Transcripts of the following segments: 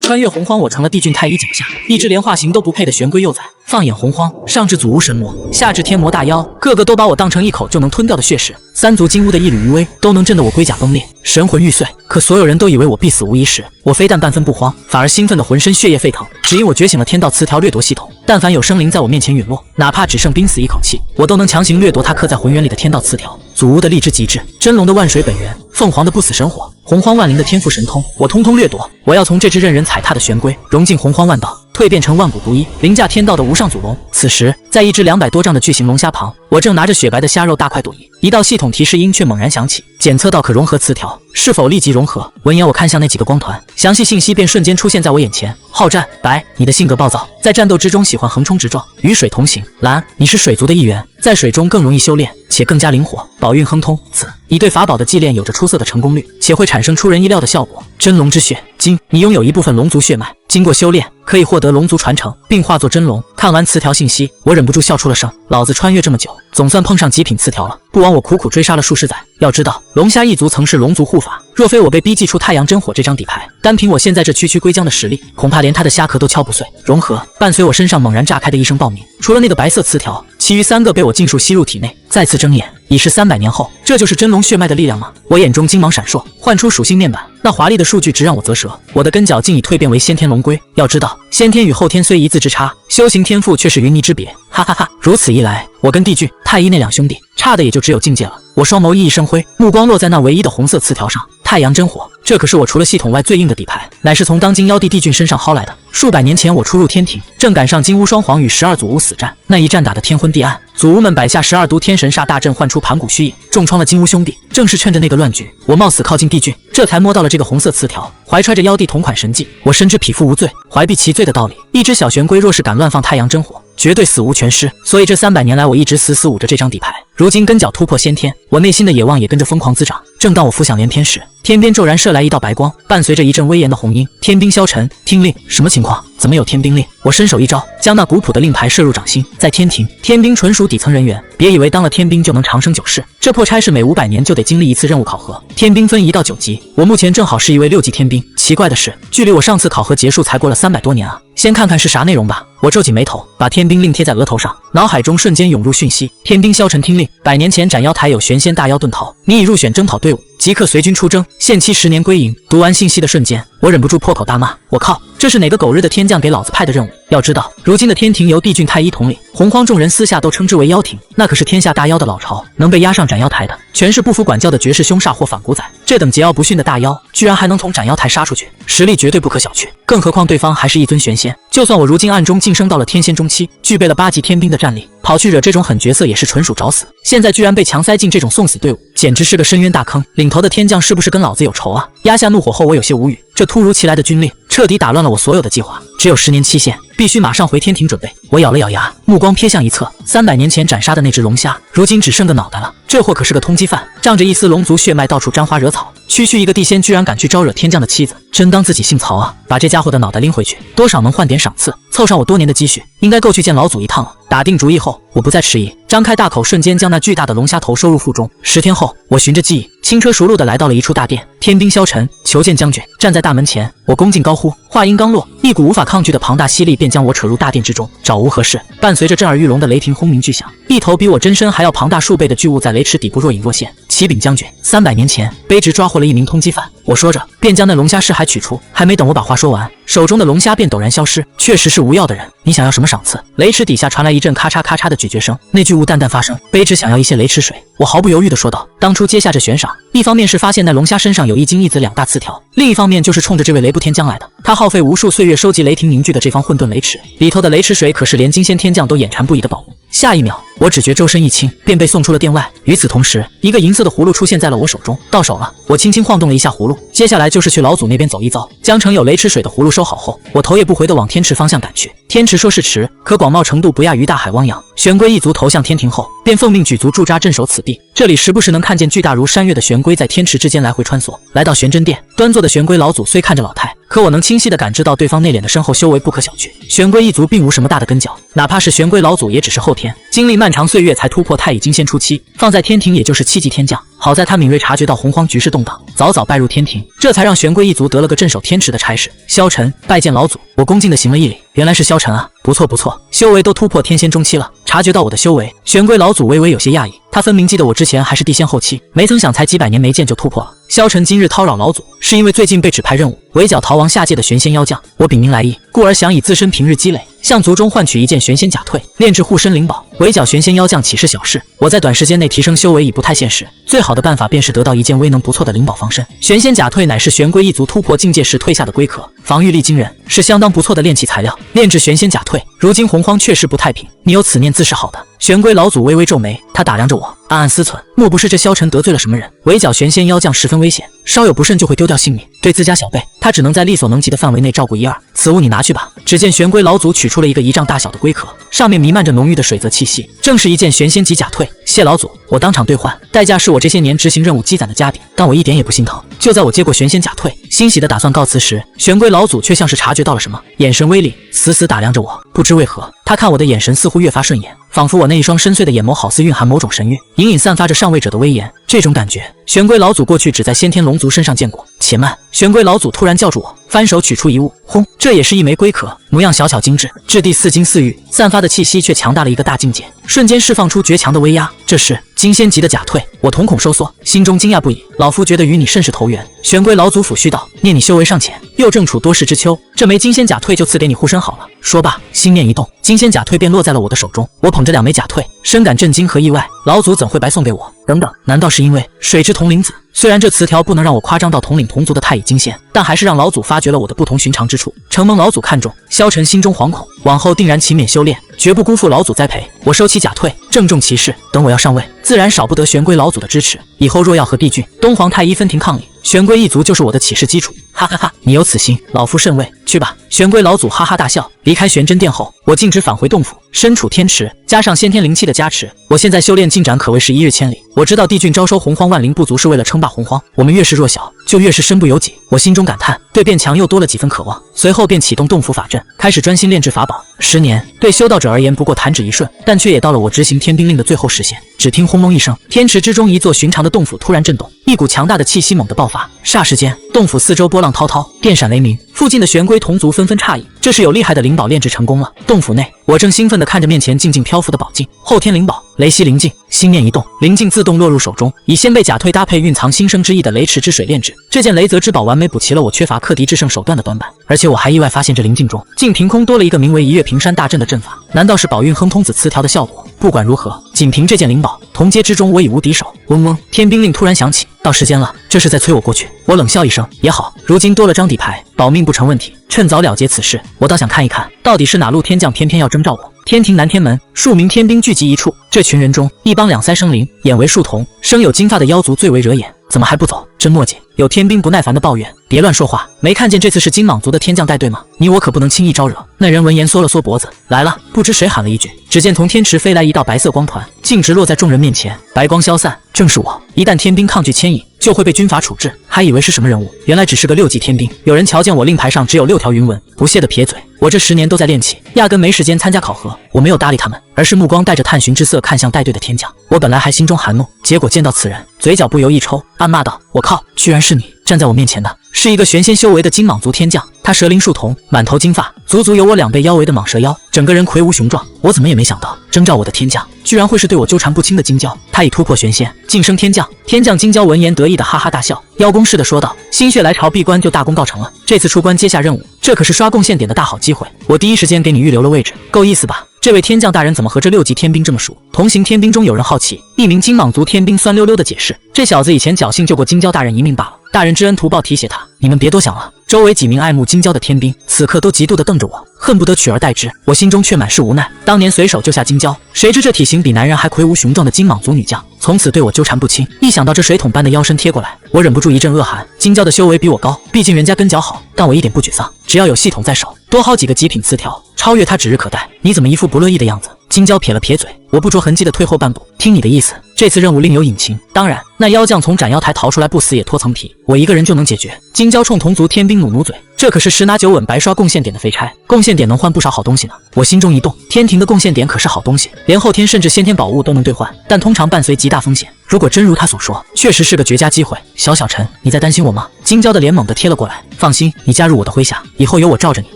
穿越洪荒，我成了帝俊太一脚下一只连化形都不配的玄龟幼崽。放眼洪荒，上至祖巫神魔，下至天魔大妖，个个都把我当成一口就能吞掉的血食。三足金乌的一缕余威，都能震得我龟甲崩裂，神魂欲碎。可所有人都以为我必死无疑时，我非但半分不慌，反而兴奋的浑身血液沸腾，只因我觉醒了天道词条掠夺系统。但凡有生灵在我面前陨落，哪怕只剩濒死一口气，我都能强行掠夺他刻在魂元里的天道词条。祖巫的力之极致，真龙的万水本源，凤凰的不死神火，洪荒万灵的天赋神通，我通通掠夺。我要从这只任人踩踏的玄龟融进洪荒万道，蜕变成万古独一、凌驾天道的无上祖龙。此时，在一只200多丈的巨型龙虾旁，我正拿着雪白的虾肉大快朵颐，一道系统提示音却猛然响起：检测到可融合词条，是否立即融合？闻言，我看向那几个光团，详细信息便瞬间出现在我眼前。好战，白，你的性格暴躁，在战斗之中喜欢横冲直撞，与水同行。蓝，你是水族的一员，在水中更容易修炼，且更加灵活，宝运亨通。紫，你对法宝的祭炼有着出色的成功率，且会产生出人意料的效果。真龙之血。金，你拥有一部分龙族血脉，经过修炼可以获得龙族传承，并化作真龙。看完词条信息，我忍不住笑出了声。老子穿越这么久，总算碰上极品词条了，不枉我苦苦追杀了数十载。要知道，龙虾一族曾是龙族护法，若非我被逼祭出太阳真火这张底牌，单凭我现在这区区龟将的实力，恐怕连他的虾壳都敲不碎。融合，伴随我身上猛然炸开的一声爆鸣，除了那个白色词条，其余3个被我尽数吸入体内。再次睁眼，已是300年后，这就是真龙血脉的力量吗？我眼中金芒闪烁，唤出属性面板，那华丽的数据直让我啧舌。我的根脚竟已蜕变为先天龙龟。要知道，先天与后天虽一字之差，修行天赋却是云泥之别。哈哈哈！如此一来，我跟帝俊、太一那两兄弟差的也就只有境界了。我双眸熠熠生辉，目光落在那唯一的红色词条上，太阳真火。这可是我除了系统外最硬的底牌，乃是从当今妖帝帝俊身上薅来的。数百年前我初入天庭，正赶上金乌双皇与12祖巫死战，那一战打得天昏地暗，祖巫们摆下12毒天神煞大阵，唤出盘古虚影，重创了金乌兄弟。正是趁着那个乱局，我冒死靠近帝俊，这才摸到了这个红色词条，怀揣着妖帝同款神技。我深知匹夫无罪，怀璧其罪的道理。一只小玄龟若是敢乱放太阳真火，绝对死无全尸。所以这300年来，我一直死死捂着这张底牌。如今根脚突破先天，我内心的野望也跟着疯狂滋长。正当我浮想联翩时，天边骤然射来一道白光，伴随着一阵威严的红音：天兵消沉，听令。什么情况？怎么有天兵令？我伸手一招，将那古朴的令牌射入掌心。在天庭，天兵纯属底层人员，别以为当了天兵就能长生久世，这破差事每500年就得经历一次任务考核。天兵分1到9级，我目前正好是一位6级天兵。奇怪的是，距离我上次考核结束才过了300多年啊！先看看是啥内容吧。我皱紧眉头，把天兵令贴在额头上，脑海中瞬间涌入讯息：天兵消沉听令，100年前斩妖台有玄仙大妖遁逃，你已入选征讨队伍，即刻随军出征，限期10年归营。读完信息的瞬间，我忍不住破口大骂：我靠，这是哪个狗日的天将给老子派的任务？要知道，如今的天庭由帝俊太一统领，洪荒众人私下都称之为妖庭，那可是天下大妖的老巢，能被押上斩妖台的，全是不服管教的绝世凶煞或反骨仔。这等桀骜不驯的大妖，居然还能从斩妖台杀出去，实力绝对不可小觑。更何况对方还是一尊玄仙，就算我如今暗中晋升到了天仙中期，具备了8级天兵的战力，跑去惹这种狠角色也是纯属找死。现在居然被强塞进这种送死队伍，简直是个深渊大坑。领头的天将是不是跟老子有仇啊？压下怒火后，我有些无语。这突如其来的军令，彻底打乱了我所有的计划。只有10年期限，必须马上回天庭准备。我咬了咬牙，目光瞥向一侧，300年前斩杀的那只龙虾，如今只剩个脑袋了。这货可是个通缉犯，仗着一丝龙族血脉到处沾花惹草，区区一个地仙居然敢去招惹天将的妻子，真当自己姓曹啊！把这家伙的脑袋拎回去，多少能换点赏赐，凑上我多年的积蓄，应该够去见老祖一趟了。打定主意后，我不再迟疑，张开大口，瞬间将那巨大的龙虾头收入腹中。10天后，我循着记忆，轻车熟路地来到了一处大殿。天兵消沉，求见将军。站在大门前，我恭敬高呼。话音刚落，一股无法抗拒的庞大吸力便将我扯入大殿之中。找无何事，伴随着震耳欲聋的雷霆轰鸣巨响，一头比我真身还要庞大数倍的巨物在雷池底部若隐若现。启禀将军，300年前卑职抓获了一名通缉犯。我说着，便将那龙虾尸骸取出。还没等我把话说完，手中的龙虾便陡然消失。确实是无药的人，你想要什么赏赐？雷池底下传来一阵咔嚓咔嚓的咀嚼声，那巨物淡淡发声：卑职想要一些雷池水。我毫不犹豫地说道。当初接下这悬赏，一方面是发现那龙虾身上有一金一紫2大词条，另一方面就是冲着这位雷部天将来的。他耗费无数岁月收集雷霆凝聚的这方混沌雷池，里头的雷池水可是连金仙天将都眼馋不已的宝物。下一秒，我只觉周身一轻，便被送出了殿外。与此同时，一个银色的葫芦出现在了我手中。到手了，我轻轻晃动了一下葫芦，接下来就是去老祖那边走一遭。将盛有雷池水的葫芦收好后，我头也不回地往天池方向赶去。天池说是池，可广袤程度不亚于大海汪洋。玄龟一族投向天庭后，便奉命举足驻扎镇守此地。这里时不时能看见巨大如山岳的玄龟在天池之间来回穿梭。来到玄真殿，端坐的玄龟老祖虽看着老态，可我能清晰地感知到对方内敛的深厚修为不可小觑。玄龟一族并无什么大的根脚，哪怕是玄龟老祖也只是后天，经历漫长岁月才突破太乙金仙初期，放在天庭也就是7级天将。好在他敏锐察觉到洪荒局势动荡，早早拜入天庭，这才让玄龟一族得了个镇守天池的差事。萧晨拜见老祖，我恭敬地行了一礼。原来是萧晨啊，不错不错，修为都突破天仙中期了。察觉到我的修为，玄龟老祖微微有些讶异，他分明记得我之前还是地仙后期，没曾想才几百年没见就突破了。萧晨今日叨扰老祖，是因为最近被指派任务围剿逃亡下界的玄仙妖将，我禀明来意，故而想以自身平日积累，向族中换取一件玄仙甲蛻，炼制护身灵宝。围剿玄仙妖将岂是小事？我在短时间内提升修为已不太现实，最好的办法便是得到一件威能不错的灵宝防身。玄仙甲蛻乃是玄龟一族突破境界时退下的龟壳，防御力惊人，是相当不错的炼器材料。炼制玄仙甲蛻，如今洪荒确实不太平，你有此念自是好的。玄龟老祖微微皱眉，他打量着我，暗暗思忖，莫不是这萧晨得罪了什么人？围剿玄仙妖将十分危险，稍有不慎就会丢掉性命。对自家小辈，他只能在力所能及的范围内照顾一二。此物你拿去吧。只见玄龟老祖取出了一个1丈大小的龟壳，上面弥漫着浓郁的水泽气息，正是一件玄仙级甲蛻。谢老祖，我当场兑换，代价是我这些年执行任务积攒的家底，但我一点也不心疼。就在我接过玄仙甲蛻，欣喜的打算告辞时，玄龟老祖却像是察觉到了什么，眼神威厉，死死打量着我。不知为何，他看我的眼神似乎越发顺眼，仿佛我那一双深邃的眼眸好似蕴含某种神韵，隐隐散发着上位者的威严。这种感觉，玄龟老祖过去只在先天龙族身上见过。且慢！玄龟老祖突然叫住我，翻手取出一物，轰！这也是一枚龟壳，模样小巧精致，质地似金似玉，散发的气息却强大了一个大境界，瞬间释放出绝强的威压。这是金仙级的甲蛻，我瞳孔收缩，心中惊讶不已。老夫觉得与你甚是投缘。玄龟老祖抚须道：念你修为尚浅，又正处多事之秋，这枚金仙甲蛻就赐给你护身好了。说罢，心念一动，金仙甲蛻便落在了我的手中。我捧着2枚甲蛻，深感震惊和意外。老祖怎会白送给我？等等，难道是因为水之同龄子？虽然这词条不能让我夸张到统领同族的太乙金仙，但还是让老祖发觉了我的不同寻常之处。承蒙老祖看中，萧晨心中惶恐，往后定然勤勉修炼，绝不辜负老祖栽培。我收起甲蛻，郑重其事，等我要上位，自然少不得玄龟老祖的支持。以后若要和帝俊、东皇太一分庭抗礼，玄龟一族就是我的起事基础。哈哈哈，你有此心，老夫甚慰。去吧。玄龟老祖哈哈大笑，离开玄真殿后，我径直返回洞府。身处天池，加上先天灵气的加持，我现在修炼进展可谓是一日千里。我知道帝俊招收洪荒万灵部族是为了称霸洪荒，我们越是弱小，就越是身不由己。我心中感叹，对变强又多了几分渴望。随后便启动洞府法阵，开始专心炼制法宝。10年对修道者而言不过弹指一瞬，但却也到了我执行天兵令的最后时限。只听轰隆一声，天池之中一座寻常的洞府突然震动，一股强大的气息猛地爆发，霎时间洞府四周波浪滔滔，电闪雷鸣。附近的玄龟同族纷纷诧异，这是有厉害的灵宝炼制成功了。洞府内，我正兴奋地看着面前静静漂浮的宝镜，后天灵宝雷息灵镜，心念一动，灵镜自动落入手中，以先辈甲蛻搭配蕴藏新生之意的雷池之水炼制。这件雷泽之宝完美补齐了我缺乏克敌制胜手段的短板，而且我还意外发现这灵镜中竟凭空多了一个名为一跃平山大阵的阵法，难道是宝运亨通子词条的效果？不管如何，仅凭这件灵宝，同阶之中我已无敌手。嗡嗡，天兵令突然响起，到时间了，这是在催我过去。我冷笑一声，也好，如今多了张底牌，保命不成问题。趁早了结此事，我倒想看一看，到底是哪路天将偏偏要征召我。天庭南天门，数名天兵聚集一处，这群人中，一帮2、3生灵，眼为树瞳，生有金发的妖族最为惹眼。怎么还不走？真墨迹！有天兵不耐烦地抱怨：“别乱说话，没看见这次是金蟒族的天将带队吗？你我可不能轻易招惹。”那人闻言缩了缩脖子：“来了！”不知谁喊了一句，只见从天池飞来一道白色光团，径直落在众人面前，白光消散，正是我。一旦天兵抗拒牵引，就会被军法处置。还以为是什么人物，原来只是个6级天兵。有人瞧见我令牌上只有6条云纹，不屑地撇嘴：“我这10年都在练气，压根没时间参加考核。”我没有搭理他们，而是目光带着探寻之色看向带队的天将。我本来还心中寒怒，结果见到此人，嘴角不由一抽，暗骂道：“我靠，居然是你！站在我面前的是一个玄仙修为的金蟒族天将，他蛇鳞树瞳，满头金发，足足有我2倍腰围的蟒蛇腰，整个人魁梧雄壮。我怎么也没想到，征召我的天将居然会是对我纠缠不清的金蛟。他已突破玄仙，晋升天将。天将金蛟闻言得意的哈哈大笑，邀功似的说道：“心血来潮闭关就大功告成了，这次出关接下任务，这可是刷贡献点的大好机会。我第一时间给你预留了位置，够意思吧？”这位天将大人怎么和这6级天兵这么熟？同行天兵中有人好奇，一名金蟒族天兵酸溜溜的解释：“这小子以前侥幸救过金蛟大人一命罢了，大人知恩图报提携他，你们别多想了。”周围几名爱慕金蛟的天兵此刻都嫉妒地瞪着我，恨不得取而代之。我心中却满是无奈，当年随手救下金蛟，谁知这体型比男人还魁梧雄壮的金蟒族女将从此对我纠缠不清。一想到这水桶般的腰身贴过来，我忍不住一阵恶寒。金蛟的修为比我高，毕竟人家根脚好，但我一点不沮丧，只要有系统在手，多薅几个极品词条，超越他指日可待。你怎么一副不乐意的样子？金蛟撇了撇嘴，我不着痕迹的退后半步，听你的意思，这次任务另有隐情。当然，那妖将从斩妖台逃出来不死也脱层皮，我一个人就能解决。金蛟冲同族天兵努嘴，这可是10拿9稳白刷贡献点的废差，贡献点能换不少好东西呢。我心中一动，天庭的贡献点可是好东西，连后天甚至先天宝物都能兑换，但通常伴随极大风险。如果真如他所说，确实是个绝佳机会。小陈，你在担心我吗？金蛟的脸猛地贴了过来。放心，你加入我的麾下，以后有我罩着你。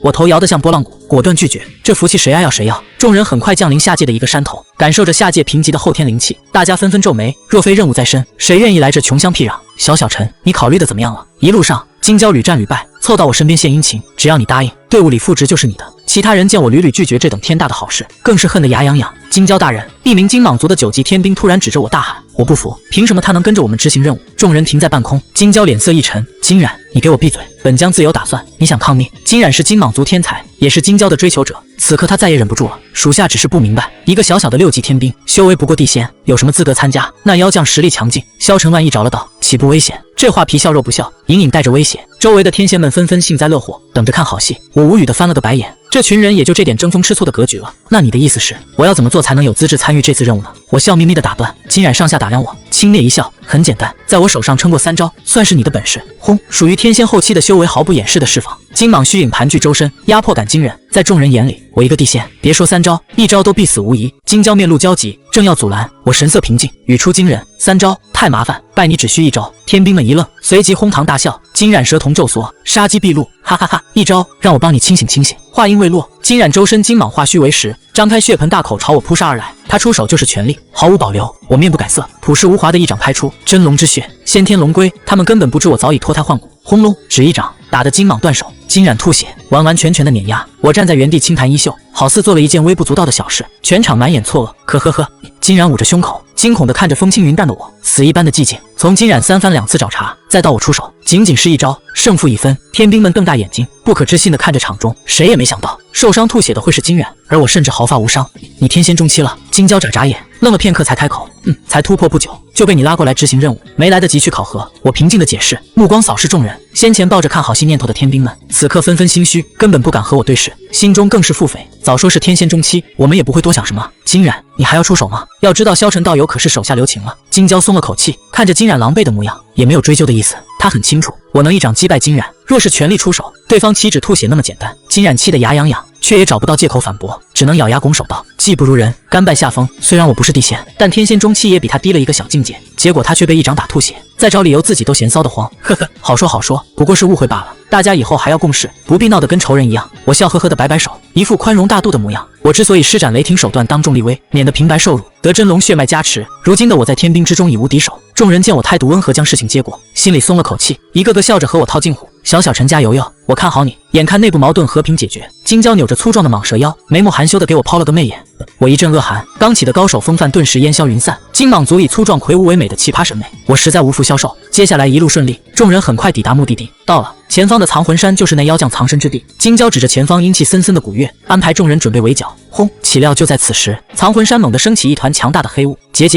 我头摇得像拨浪鼓，果断拒绝。这福气谁爱要谁要。众人很快降临下界的一个山头，感受着下界贫瘠的后天灵气，大家纷纷皱眉。若非任务在身，谁愿意来这穷乡僻壤？小陈，你考虑的怎么样了？一路上，金蛟屡战屡败，凑到我身边献殷勤，只要你答应，队伍里副职就是你的。其他人见我屡屡拒绝这等天大的好事，更是恨得牙痒痒。金蛟大人，一名金蟒族的9级天兵突然指着我大喊：“我不服，凭什么他能跟着我们执行任务？”众人停在半空，金蛟脸色一沉：“金冉，你给我闭嘴！本将自有打算。你想抗命？”金冉是金蟒族天才，也是金蛟的追求者。此刻他再也忍不住了，属下只是不明白，一个小小的6级天兵，修为不过地仙，有什么资格参加？那妖将实力强劲，萧晨万一着了道，岂不危险？这话皮笑肉不笑，隐隐带着威胁。周围的天仙们纷纷幸灾乐祸，等着看好戏。我无语的翻了个白眼，这群人也就这点争风吃醋的格局了。那你的意思是，我要怎么做才能有资质参与这次任务呢？我笑眯眯的打断。金冉上下打量我，轻蔑一笑：“很简单，在我手上撑过3招，算是你的本事。”轰！属于天仙后期的修为毫不掩饰的释放，金蟒虚影盘踞周身，压迫感惊人。在众人眼里，我一个地仙，别说3招，1招都必死无疑。金蛟面露焦急，正要阻拦，我神色平静，语出惊人：“3招太麻烦，拜你只需1招。”天兵们一愣，随即哄堂大笑。金冉蛇瞳骤缩，杀机毕露，哈哈哈！1招让我帮你清醒清醒。话音未落，金冉周身金蟒化虚为实，张开血盆大口朝我扑杀而来。他出手就是全力，毫无保留。我面不改色，朴实无华的一掌拍出，真龙之血，先天龙龟，他们根本不知我早已脱胎换骨。轰隆，只一掌打得金蟒断手，金冉吐血，完完全全的碾压。我站在原地轻弹衣袖，好似做了一件微不足道的小事，全场满眼错愕。可呵呵，金冉捂着胸口，惊恐地看着风轻云淡的我，死一般的寂静。从金冉3番2次找茬，再到我出手，仅仅是1招，胜负已分。天兵们瞪大眼睛，不可置信地看着场中，谁也没想到受伤吐血的会是金冉，而我甚至毫发无伤。你天仙中期了？金蛟眨眨眼，愣了片刻才开口：“才突破不久，就被你拉过来执行任务，没来得及去考核。”我平静地解释，目光扫视众人。先前抱着看好戏念头的天兵们，此刻纷纷心虚，根本不敢和我对视，心中更是腹诽。早说是天仙中期，我们也不会多想什么。金冉，你还要出手吗？要知道萧晨道友可是手下留情了。金蛟松了口气，看着金冉狼狈的模样，也没有追究的意思。他很清楚，我能一掌击败金冉，若是全力出手，对方岂止吐血那么简单？金冉气得牙痒痒，却也找不到借口反驳，只能咬牙拱手道：“技不如人，甘拜下风。虽然我不是地仙，但天仙中期也比他低了一个小境界。结果他却被1掌打吐血，再找理由自己都嫌骚得慌。呵呵，好说好说，不过是误会罢了。大家以后还要共事，不必闹得跟仇人一样。”我笑呵呵的摆摆手，一副宽容大度的模样。我之所以施展雷霆手段当众立威，免得平白受辱，得真龙血脉加持，如今的我在天兵之中已无敌手。众人见我态度温和，将事情接过，心里松了口气，一个个笑着和我套近乎。小陈加油哟，我看好你。眼看内部矛盾和平解决，金蛟扭着粗壮的蟒蛇腰，眉目含羞的给我抛了个媚眼。我一阵恶寒，刚起的高手风范顿时烟消云散。金蟒族以粗壮魁梧为美的奇葩审美，我实在无福消受。接下来一路顺利，众人很快抵达目的地。到了，前方的藏魂山就是那妖将藏身之地。金蛟指着前方阴气森森的古月，安排众人准备围剿。轰！岂料就在此时，藏魂山猛地升起一团强大的黑雾。结，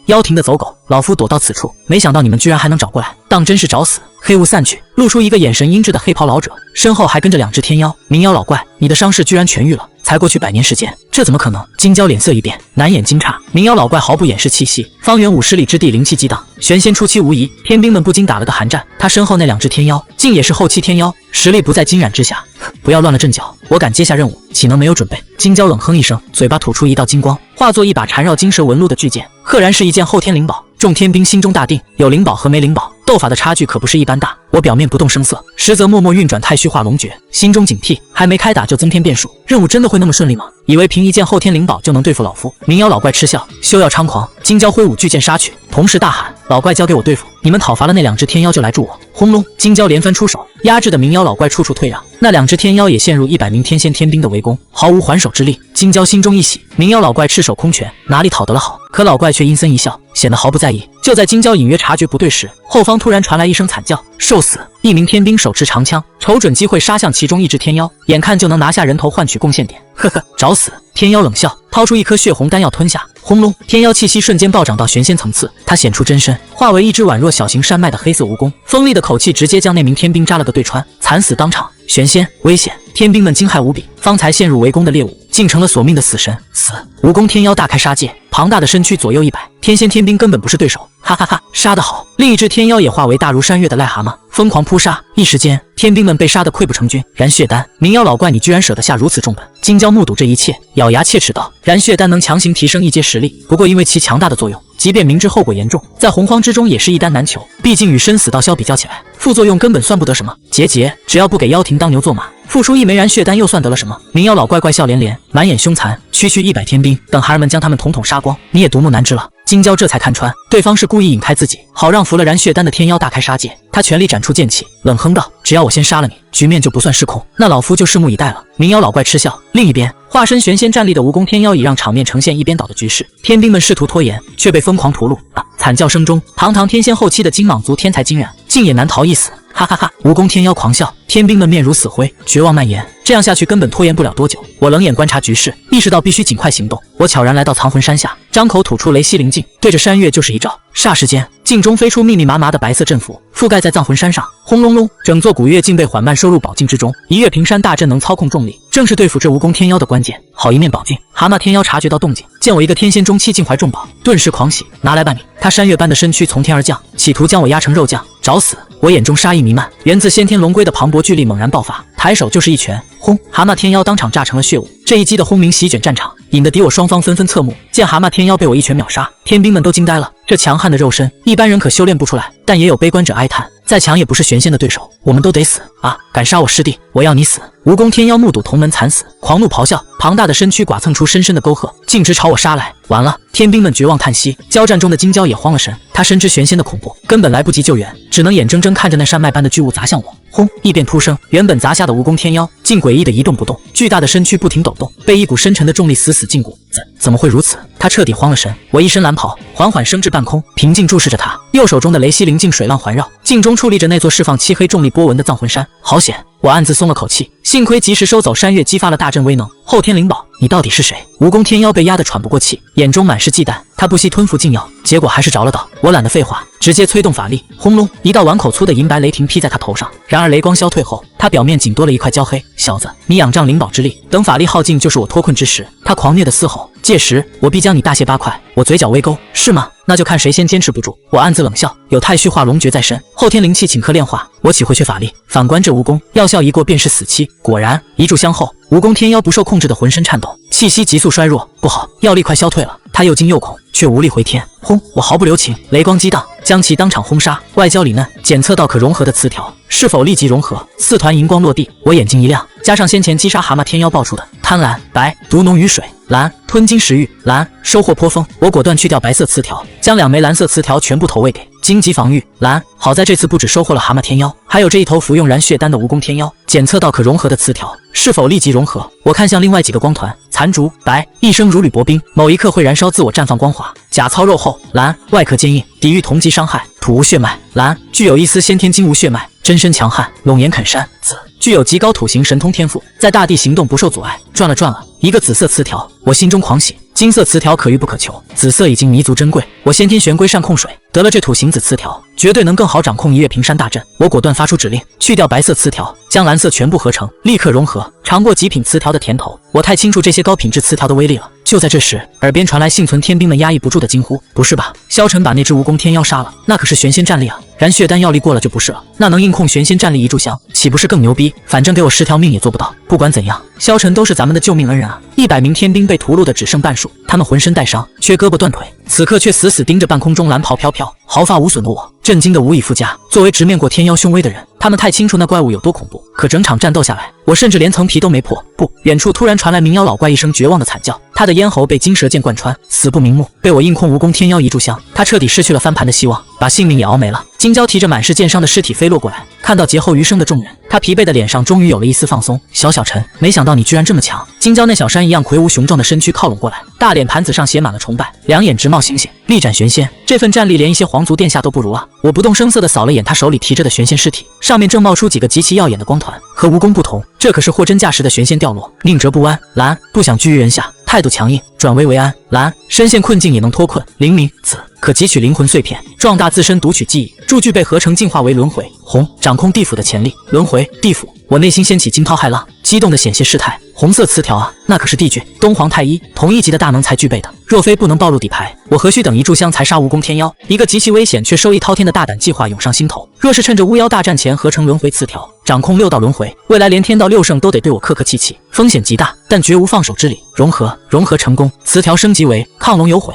妖庭的走狗，老夫躲到此处，没想到你们居然还能找过来，当真是找死！黑雾散去，露出一个眼神阴鸷的黑袍老者，身后还跟着2只天妖。民妖老怪，你的伤势居然痊愈了，才过去100年时间，这怎么可能？金蛟脸色一变，难掩惊诧。民妖老怪毫不掩饰气息，方圆50里之地灵气激荡，玄仙初期无疑。天兵们不禁打了个寒战，他身后那2只天妖，竟也是后期天妖，实力不在金冉之下。不要乱了阵脚，我敢接下任务，岂能没有准备？金蛟冷哼一声，嘴巴吐出一道金光，化作一把缠绕金蛇纹路的巨剑，赫然是一件后天灵宝。众天兵心中大定，有灵宝和没灵宝，斗法的差距可不是一般大。我表面不动声色，实则默默运转太虚化龙诀，心中警惕，还没开打就增添变数。任务真的会那么顺利吗？以为凭一件后天灵宝就能对付老夫？民妖老怪嗤笑，休要猖狂。金蛟挥舞巨剑杀去，同时大喊：“老怪交给我对付！你们讨伐了那2只天妖就来助我！”轰隆！金蛟连番出手，压制的民妖老怪处处退让。那2只天妖也陷入100名天仙天兵的围攻，毫无还手之力。金蛟心中一喜，民妖老怪赤手空拳，哪里讨得了好？可老怪却阴森一笑，显得毫不在意。就在金蛟隐约察觉不对时，后方突然传来一声惨叫：“受死！”一名天兵手持长枪，瞅准机会杀向其中1只天妖，眼看就能拿下人头换取贡献点。呵呵，找死！天妖冷笑，掏出一颗血红丹药吞下。轰隆！天妖气息瞬间暴涨到玄仙层次，他显出真身，化为一只宛若小型山脉的黑色蜈蚣，锋利的口气直接将那名天兵扎了个对穿，惨死当场。玄仙，危险！天兵们惊骇无比，方才陷入围攻的猎物竟成了索命的死神。死！蜈蚣天妖大开杀戒，庞大的身躯左右一摆，天仙天兵根本不是对手。哈哈哈，杀得好！另一只天妖也化为大如山岳的癞蛤蟆，疯狂扑杀。一时间，天兵们被杀得溃不成军。燃血丹，明妖老怪，你居然舍得下如此重本！金蛟目睹这一切，咬牙切齿道：“燃血丹能强行提升一阶实力，不过因为其强大的作用，即便明知后果严重，在洪荒之中也是一丹难求。毕竟与生死道消比较起来，副作用根本算不得什么。桀桀，只要不给妖庭当牛做马，付出一枚燃血丹又算得了什么？”明妖老怪怪笑连连，满眼凶残。区100天兵，等孩儿们将他们统统杀光，你也独木难支了。金蛟这才看穿，对方是故意引开自己，好让服了燃血丹的天妖大开杀戒。他全力展出剑气，冷哼道：“只要我先杀了你，局面就不算失控。那老夫就拭目以待了。”明妖老怪嗤笑。另一边，化身玄仙站立的蜈蚣天妖已让场面呈现一边倒的局势，天兵们试图拖延，却被疯狂屠戮。惨叫声中，堂堂天仙后期的金蟒族天才惊染，竟也难逃一死。哈哈哈！蜈蚣天妖狂笑，天兵们面如死灰，绝望蔓延。这样下去根本拖延不了多久。我冷眼观察局势，意识到必须尽快行动。我悄然来到藏魂山下，张口吐出雷息灵镜，对着山岳就是一照。霎时间，镜中飞出密密麻麻的白色阵符，覆盖在藏魂山上。轰隆隆，整座古岳竟被缓慢收入宝镜之中。一岳平山大阵能操控重力，正是对付这蜈蚣天妖的关键。好一面宝镜！蛤蟆天妖察觉到动静，见我一个天仙中期尽怀重宝，顿时狂喜，拿来办理。他山岳般的身躯从天而降，企图将我压成肉酱，找死！我眼中杀意弥漫，源自先天龙龟的磅礴巨力猛然爆发，抬手就是一拳，轰！蛤蟆天妖当场炸成了血雾。这一击的轰鸣席卷战场，引得敌我双方纷纷侧目。见蛤蟆天妖被我一拳秒杀，天兵们都惊呆了。这强悍的肉身，一般人可修炼不出来，但也有悲观者哀叹：再强也不是玄仙的对手，我们都得死啊！敢杀我师弟，我要你死！蜈蚣天妖目睹同门惨死，狂怒咆哮，庞大的身躯剐蹭出深深的沟壑，径直朝我杀来。完了！天兵们绝望叹息，交战中的金蛟也慌了神，他深知玄仙的恐怖，根本来不及救援，只能眼睁睁看着那山脉般的巨物砸向我。轰！异变突生，原本砸下的蜈蚣天妖竟诡异的一动不动，巨大的身躯不停抖动，被一股深沉的重力死死禁锢。怎么会如此？他彻底慌了神。我一身蓝袍，缓缓升至半空，平静注视着他，右手中的雷息灵镜水浪环绕，镜中矗立着那座释放漆黑重力波纹的藏魂山。好险！我暗自松了口气，幸亏及时收走山岳，激发了大阵威能。后天灵宝，你到底是谁？蜈蚣天妖被压得喘不过气，眼中满是忌惮，他不惜吞服禁药，结果还是着了道。我懒得废话，直接催动法力，轰隆！一道碗口粗的银白雷霆劈在他头上。然而雷光消退后，他表面仅多了一块焦黑。小子，你仰仗灵宝之力，等法力耗尽就是我脱困之时。他狂虐的嘶吼，届时我必将你大卸八块。我嘴角微勾，是吗？那就看谁先坚持不住。我暗自冷笑，有太虚化龙诀在身，后天灵气顷刻炼化，我岂会缺法力？反观这蜈蚣，药效一过便是死期。果然，一炷香后，蜈蚣天妖不受控制的浑身颤抖，气息急速衰弱。不好，药力快消退了。他又惊又恐，却无力回天。轰！我毫不留情，雷光激荡，将其当场轰杀。外焦里嫩，检测到可融合的词条，是否立即融合？4团银光落地，我眼睛一亮，加上先前击杀蛤蟆天妖爆出的贪婪白毒浓于水蓝吞金食欲蓝收获颇丰，我果断去掉白色词条，将2枚蓝色词条全部投喂给荆棘防御蓝。好在这次不只收获了蛤蟆天妖，还有这一头服用燃血丹的蜈蚣天妖。检测到可融合的词条，是否立即融合？我看向另外几个光团，残烛白一生如履薄冰，某一刻会燃烧自我绽放光华。甲操肉厚蓝外壳坚硬，抵御同级伤害。土无血脉蓝具有一丝先天金无血脉，真身强悍。龙岩啃山紫具有极高土行神通天赋，在大地行动不受阻碍。转了一个紫色词条，我心中狂喜。金色词条可遇不可求，紫色已经弥足珍贵。我先天玄龟善控水，得了这土行紫词条，绝对能更好掌控一岳平山大阵。我果断发出指令，去掉白色词条，将蓝色全部合成，立刻融合。尝过极品词条的甜头，我太清楚这些高品质词条的威力了。就在这时，耳边传来幸存天兵们压抑不住的惊呼：不是吧，萧晨把那只蜈蚣天妖杀了，那可是玄仙战力啊！燃血丹药力过了就不是了，那能硬控玄仙战力一炷香，岂不是更牛逼？反正给我10条命也做不到。不管怎样，萧晨都是咱们的救命恩人啊！100名天兵被屠戮的只剩半数，他们浑身带伤，缺胳膊断腿，此刻却死死盯着半空中蓝袍飘飘、毫发无损的我，震惊的无以复加。作为直面过天妖凶威的人，他们太清楚那怪物有多恐怖。可整场战斗下来，我甚至连层皮都没破。不，远处突然传来明妖老怪一声绝望的惨叫，他的咽喉被金蛇剑贯穿，死不瞑目。被我硬控蜈蚣天妖一炷香，他彻底失去了翻盘的希望，把性命也熬没了。金蛟提着满是剑伤的尸体飞落过来，看到劫后余生的众人，他疲惫的脸上终于有了一丝放松。小陈，没想到你居然这么强。金蛟那小山一样魁梧雄壮的身躯靠拢过来，大脸盘子上写满了崇拜，两眼直冒星星。力斩玄仙，这份战力连一些皇族殿下都不如啊！我不动声色地扫了眼他手里提着的玄仙尸体，上面正冒出几个极其耀眼的光团。和蜈蚣不同，这可是货真价实的玄仙掉落。宁折不弯，蓝不想居于人下，态度强硬，转危为安。蓝身陷困境也能脱困。灵明紫可汲取灵魂碎片，壮大自身，读取记忆，助具备合成进化为轮回。红掌控地府的潜力，轮回地府。我内心掀起惊涛骇浪，激动的险些失态。红色词条啊，那可是帝俊、东皇太一同一级的大能才具备的。若非不能暴露底牌，我何须等一炷香才杀蜈蚣天妖？一个极其危险却收益滔天的大胆计划涌上心头。若是趁着巫妖大战前合成轮回词条，掌控6道轮回，未来连天道6圣都得对我客客气气，风险极大，但绝无放手之理。融合成功，词条升级为亢龙有悔。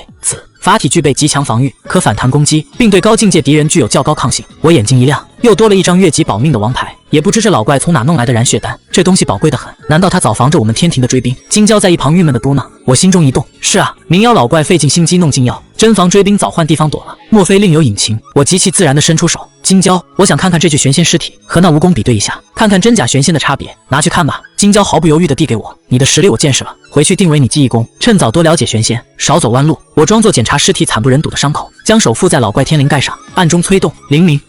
法体具备极强防御，可反弹攻击，并对高境界敌人具有较高抗性。我眼睛一亮，又多了一张越级保命的王牌。也不知这老怪从哪弄来的燃血丹，这东西宝贵得很。难道他早防着我们天庭的追兵？金蛟在一旁郁闷的嘟囔。我心中一动，是啊，明妖老怪费尽心机弄金药，真防追兵早换地方躲了，莫非另有隐情？我极其自然地伸出手，金蛟，我想看看这具玄仙尸体和那蜈蚣比对一下，看看真假玄仙的差别。拿去看吧。金蛟毫不犹豫地递给我，你的实力我见识了，回去定为你记忆功。趁早多了解玄仙，少走弯路。我装作检查尸体惨不忍睹的伤口，将手附在老怪天灵盖上，暗中催动灵明。